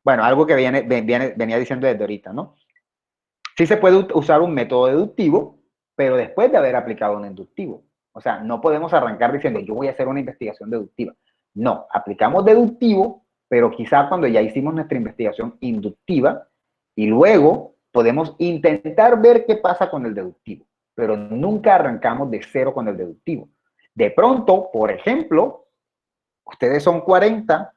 Bueno, algo que venía diciendo desde ahorita, ¿no? Sí se puede usar un método deductivo, pero después de haber aplicado un inductivo. O sea, no podemos arrancar diciendo, yo voy a hacer una investigación deductiva. No, aplicamos deductivo, pero quizá cuando ya hicimos nuestra investigación inductiva, y luego podemos intentar ver qué pasa con el deductivo, pero nunca arrancamos de cero con el deductivo. De pronto, por ejemplo, ustedes son 40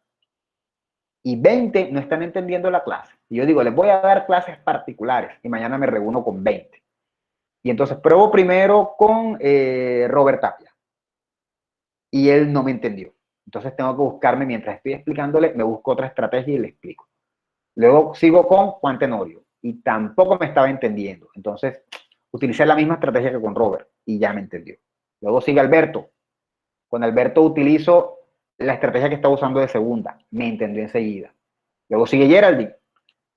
y 20 no están entendiendo la clase. Y yo digo, les voy a dar clases particulares y mañana me reúno con 20. Y entonces pruebo primero con Robert Tapia. Y él no me entendió. Entonces tengo que buscarme, mientras estoy explicándole, me busco otra estrategia y le explico. Luego sigo con Juan Tenorio y tampoco me estaba entendiendo. Entonces utilicé la misma estrategia que con Robert y ya me entendió. Luego sigue Alberto. Con Alberto utilizo la estrategia que estaba usando de segunda. Me entendió enseguida. Luego sigue Geraldine.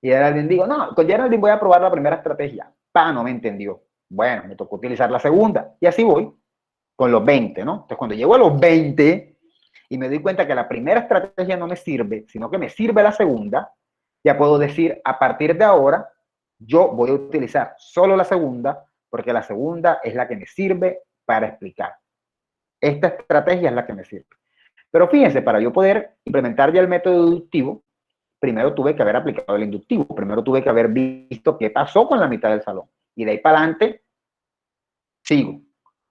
Y Geraldine digo, no, con Geraldine voy a probar la primera estrategia. No me entendió. Bueno, me tocó utilizar la segunda. Y así voy con los 20, ¿no? Entonces, cuando llego a los 20 y me doy cuenta que la primera estrategia no me sirve, sino que me sirve la segunda, ya puedo decir, a partir de ahora, yo voy a utilizar solo la segunda, porque la segunda es la que me sirve para explicar. Esta estrategia es la que me sirve. Pero fíjense, para yo poder implementar ya el método deductivo, primero tuve que haber aplicado el inductivo, primero tuve que haber visto qué pasó con la mitad del salón. Y de ahí para adelante, sigo.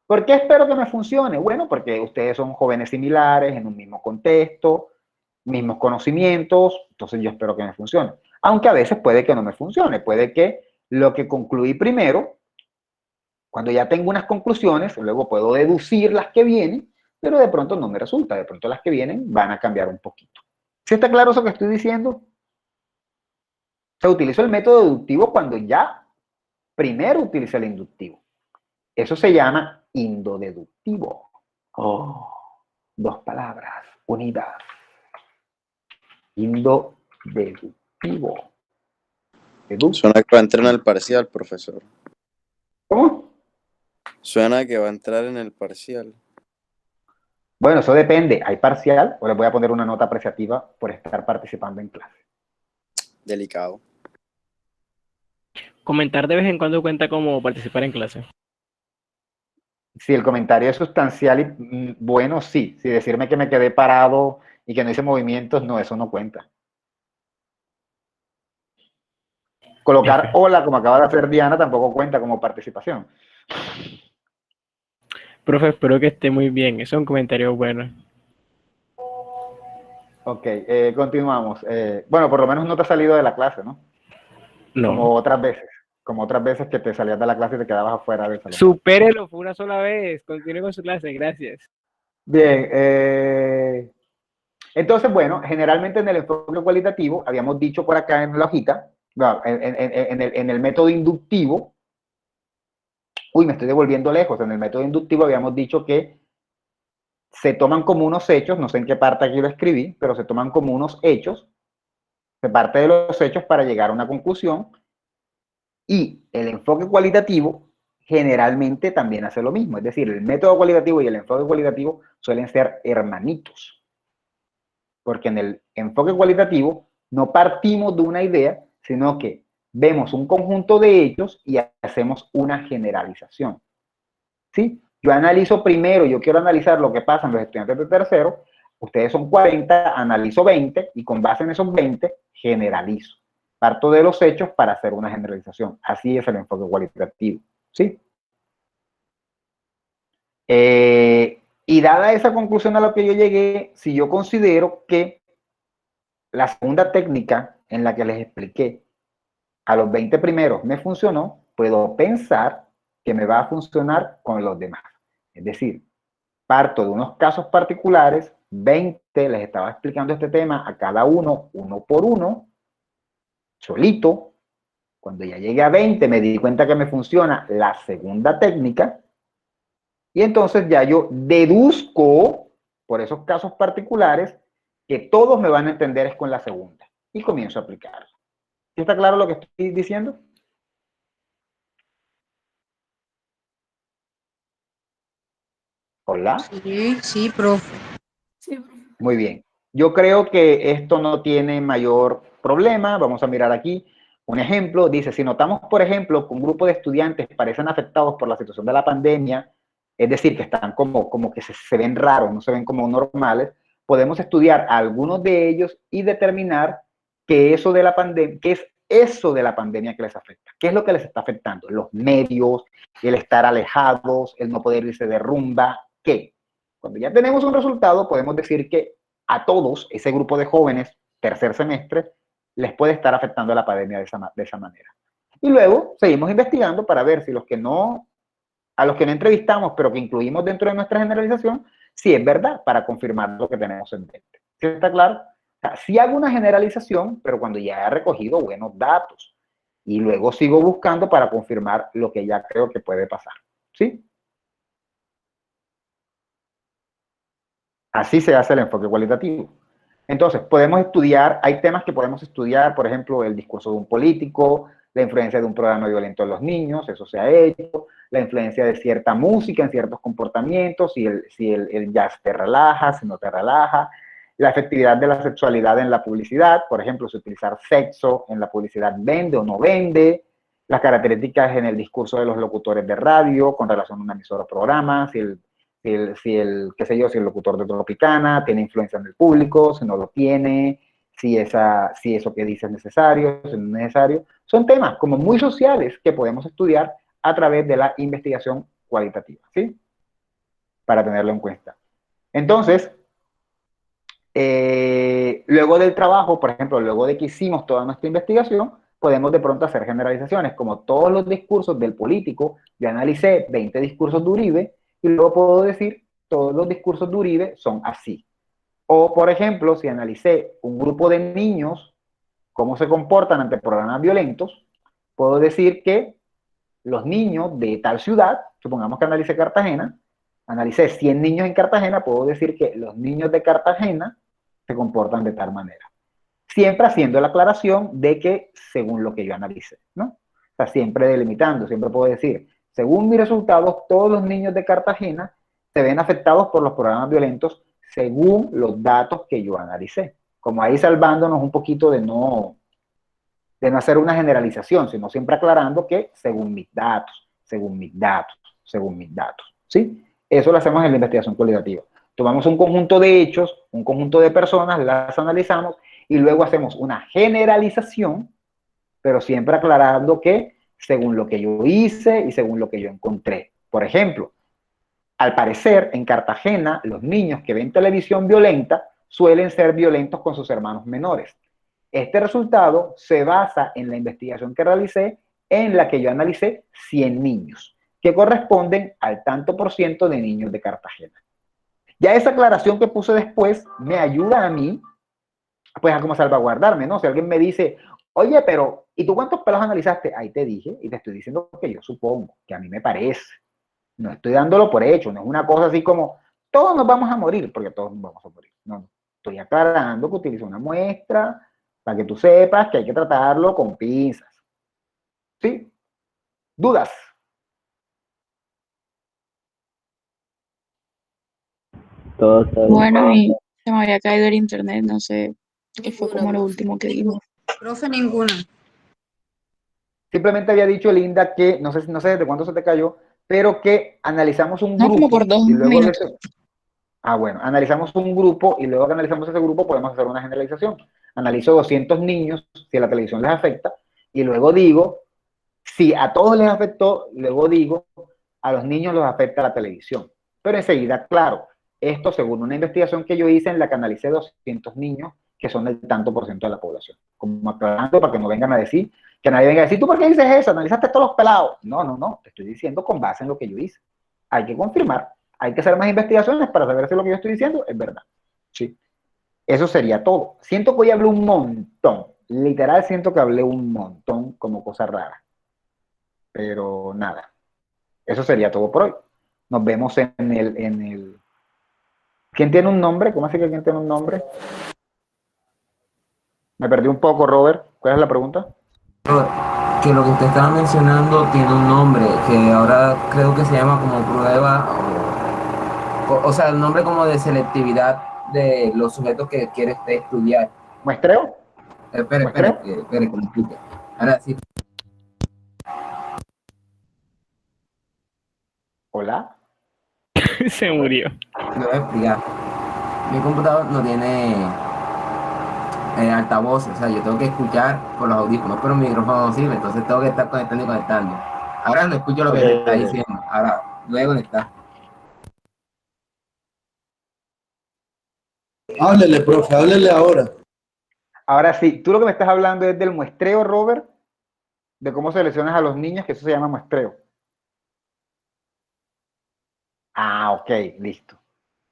¿Por qué espero que me funcione? Bueno, porque ustedes son jóvenes similares, en un mismo contexto, mismos conocimientos, entonces yo espero que me funcione. Aunque a veces puede que no me funcione, puede que lo que concluí primero, cuando ya tengo unas conclusiones, luego puedo deducir las que vienen, pero de pronto no me resulta, de pronto las que vienen van a cambiar un poquito. ¿Sí está claro eso que estoy diciendo? Se utiliza el método deductivo cuando ya primero utilicé el inductivo. Eso se llama indodeductivo. Oh, dos palabras unidas. Indodeductivo. Suena que va a entrar en el parcial, profesor. ¿Cómo? Suena que va a entrar en el parcial. Bueno, eso depende. ¿Hay parcial o les voy a poner una nota apreciativa por estar participando en clase? Delicado. Comentar de vez en cuando cuenta como participar en clase. Si el comentario es sustancial y bueno, sí. Si decirme que me quedé parado y que no hice movimientos, no, eso no cuenta. Colocar hola, como acaba de hacer Diana, tampoco cuenta como participación. Profe, espero que esté muy bien. Eso es un comentario bueno. Ok, continuamos. Bueno, por lo menos no te has salido de la clase, ¿no? No. Como otras veces que te salías de la clase y te quedabas afuera del salón. Supérelo, fue una sola vez. Continúe con su clase, gracias. Bien, entonces, bueno, generalmente en el enfoque cualitativo, habíamos dicho por acá en la hojita, no, en el método inductivo, me estoy devolviendo lejos, en el método inductivo habíamos dicho que se toman como unos hechos, no sé en qué parte aquí lo escribí, pero se toman como unos hechos, se parte de los hechos para llegar a una conclusión, y el enfoque cualitativo generalmente también hace lo mismo, es decir, el método cualitativo y el enfoque cualitativo suelen ser hermanitos. Porque en el enfoque cualitativo no partimos de una idea, sino que vemos un conjunto de hechos y hacemos una generalización. ¿Sí? Yo analizo primero, yo quiero analizar lo que pasa en los estudiantes de tercero, ustedes son 40, analizo 20 y con base en esos 20 generalizo. Parto de los hechos para hacer una generalización. Así es el enfoque cualitativo. ¿Sí? Y dada esa conclusión a la que yo llegué, si yo considero que la segunda técnica en la que les expliqué a los 20 primeros me funcionó, puedo pensar que me va a funcionar con los demás. Es decir, parto de unos casos particulares, 20, les estaba explicando este tema a cada uno, uno por uno, solito. Cuando ya llegué a 20 me di cuenta que me funciona la segunda técnica, y entonces ya yo deduzco por esos casos particulares que todos me van a entender es con la segunda. Y comienzo a aplicarlo. ¿Sí está claro lo que estoy diciendo? ¿Hola? Sí, profe. Muy bien. Yo creo que esto no tiene mayor problema. Vamos a mirar aquí. Un ejemplo, dice, si notamos, por ejemplo, que un grupo de estudiantes parecen afectados por la situación de la pandemia, es decir, que están como que se ven raros, no se ven como normales, podemos estudiar a algunos de ellos y determinar qué es eso de la pandemia que les afecta. ¿Qué es lo que les está afectando? Los medios, el estar alejados, el no poder irse de rumba, ¿qué? Cuando ya tenemos un resultado, podemos decir que a todos, ese grupo de jóvenes, tercer semestre, les puede estar afectando la pandemia de esa manera. Y luego seguimos investigando para ver si a los que no entrevistamos, pero que incluimos dentro de nuestra generalización, si es verdad, para confirmar lo que tenemos en mente. ¿Sí está claro? O sea, sí hago una generalización, pero cuando ya he recogido buenos datos. Y luego sigo buscando para confirmar lo que ya creo que puede pasar. ¿Sí? Así se hace el enfoque cualitativo. Entonces, podemos estudiar, hay temas que podemos estudiar, por ejemplo, el discurso de un político, la influencia de un programa violento en los niños, eso se ha hecho, la influencia de cierta música en ciertos comportamientos, si el jazz te relaja, si no te relaja, la efectividad de la sexualidad en la publicidad, por ejemplo, si utilizar sexo en la publicidad vende o no vende, las características en el discurso de los locutores de radio con relación a una emisora o programa, si el locutor de Tropicana tiene influencia en el público, si no lo tiene, si eso que dice es necesario, si no es necesario. Son temas como muy sociales que podemos estudiar a través de la investigación cualitativa, ¿sí? Para tenerlo en cuenta. Entonces, luego del trabajo, por ejemplo, luego de que hicimos toda nuestra investigación, podemos de pronto hacer generalizaciones, como todos los discursos del político. Yo analicé 20 discursos de Uribe, y luego puedo decir, todos los discursos de Uribe son así. O, por ejemplo, si analicé un grupo de niños, cómo se comportan ante programas violentos, puedo decir que los niños de tal ciudad, supongamos que analicé Cartagena, analicé 100 niños en Cartagena, puedo decir que los niños de Cartagena se comportan de tal manera. Siempre haciendo la aclaración de que según lo que yo analicé, ¿no? O sea, siempre delimitando, siempre puedo decir, según mis resultados, todos los niños de Cartagena se ven afectados por los programas violentos según los datos que yo analicé. Como ahí salvándonos un poquito de no hacer una generalización, sino siempre aclarando que según mis datos, según mis datos, según mis datos, ¿sí? Eso lo hacemos en la investigación cualitativa. Tomamos un conjunto de hechos, un conjunto de personas, las analizamos y luego hacemos una generalización, pero siempre aclarando que según lo que yo hice y según lo que yo encontré. Por ejemplo, al parecer, en Cartagena, los niños que ven televisión violenta suelen ser violentos con sus hermanos menores. Este resultado se basa en la investigación que realicé, en la que yo analicé 100 niños, que corresponden al tanto por ciento de niños de Cartagena. Ya esa aclaración que puse después me ayuda a mí, pues a como salvaguardarme, ¿no? Si alguien me dice, oye, pero, ¿y tú cuántos pelos analizaste? Ahí te dije, y te estoy diciendo que yo supongo, que a mí me parece. No estoy dándolo por hecho, no es una cosa así como, todos nos vamos a morir, porque todos nos vamos a morir. No, estoy aclarando que utilizo una muestra para que tú sepas que hay que tratarlo con pinzas. ¿Sí? ¿Dudas? Todo está bien. Bueno, y se me había caído el internet, no sé qué fue como lo último que dijo. Profe, ninguna. Simplemente había dicho, Linda, que no sé desde cuándo se te cayó, pero que analizamos un No, grupo. como por 2 y luego minutos. bueno, analizamos un grupo y luego que analizamos ese grupo podemos hacer una generalización. Analizo 200 niños, si la televisión les afecta, y luego digo, si a todos les afectó, luego digo, a los niños los afecta la televisión. Pero enseguida, claro, esto según una investigación que yo hice en la que analicé 200 niños, que son el tanto por ciento de la población. Como aclarando para que no vengan a decir, que nadie venga a decir, ¿tú por qué dices eso? ¿Analizaste todos los pelados? No, te estoy diciendo con base en lo que yo hice. Hay que confirmar, hay que hacer más investigaciones para saber si lo que yo estoy diciendo es verdad. Sí. Eso sería todo. Siento que hoy hablé un montón. Literal siento que hablé un montón como cosa rara. Pero nada. Eso sería todo por hoy. Nos vemos en el... ¿Quién tiene un nombre? ¿Cómo así que quién tiene un nombre? Me perdí un poco, Robert. ¿Cuál es la pregunta? Que lo que usted estaba mencionando tiene un nombre, que ahora creo que se llama como prueba, o sea, el nombre como de selectividad de los sujetos que quiere usted estudiar. ¿Muestreo? Espere, que me explique. Ahora sí. ¿Hola? Se murió. Lo voy a explicar. Mi computador no tiene altavoz, o sea, yo tengo que escuchar por los audífonos, pero mi micrófono no sirve, entonces tengo que estar conectando y conectando. Ahora no escucho lo que me está diciendo. Ahora, luego conectar. Háblele, profe, háblele ahora. Ahora sí, tú lo que me estás hablando es del muestreo, Robert, de cómo seleccionas a los niños, que eso se llama muestreo. Ah, ok, listo.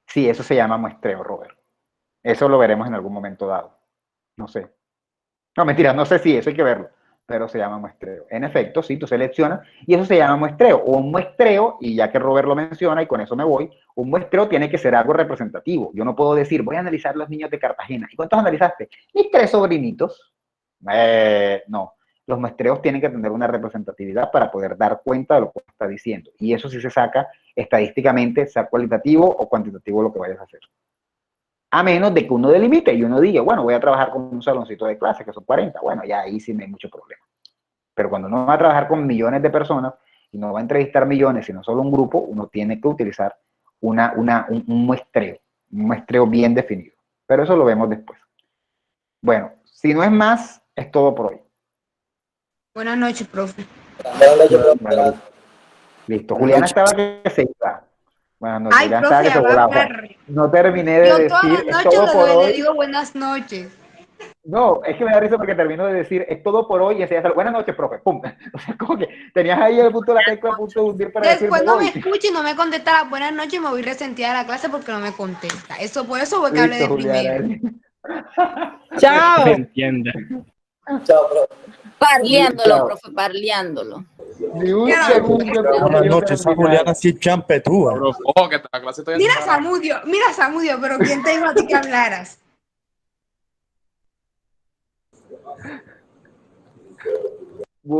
Sí, eso se llama muestreo, Robert. Eso lo veremos en algún momento dado. No sé. No, mentira, no sé si eso hay que verlo. pero se llama muestreo. En efecto, sí, tú seleccionas y eso se llama muestreo. O un muestreo, y ya que Robert lo menciona y con eso me voy, un muestreo tiene que ser algo representativo. Yo no puedo decir, voy a analizar los niños de Cartagena. ¿Y cuántos analizaste? Mis 3 sobrinitos. No, los muestreos tienen que tener una representatividad para poder dar cuenta de lo que está diciendo. Y eso sí se saca estadísticamente, sea cualitativo o cuantitativo lo que vayas a hacer. A menos de que uno delimite y uno diga, bueno, voy a trabajar con un saloncito de clase que son 40. Bueno, ya ahí sí no hay mucho problema. Pero cuando uno va a trabajar con millones de personas y no va a entrevistar millones, sino solo un grupo, uno tiene que utilizar un muestreo bien definido. Pero eso lo vemos después. Bueno, si no es más, es todo por hoy. Buenas noches, profe. Buenas noches, profe. Vale. Listo. Juliana estaba que se iba. Buenas noches. Ay, Juliana profe, estaba que se volaba. No terminé de Yo decir, todas es las todo por noches le hoy. digo buenas noches. No, es que me da risa porque termino de decir, es todo por hoy y enseguida sale, buenas noches, profe, pum. O sea, como que tenías ahí el punto de la tecla a punto de hundir para Después decirme no me voy. escucha y no me contesta las buenas noches, me voy resentida de la clase porque no me contesta. Eso, por eso voy que hable de Listo, Juliana. primero. Chao. Entienda. Chao, profe. Parleándolo, Chao. profe, parleándolo. Ni un segundo. Buenas noches, esa Juliana sí es champetúa. Oh, que la clase todavía Mira Samudio, pero ¿quién te dijo a ti que hablaras?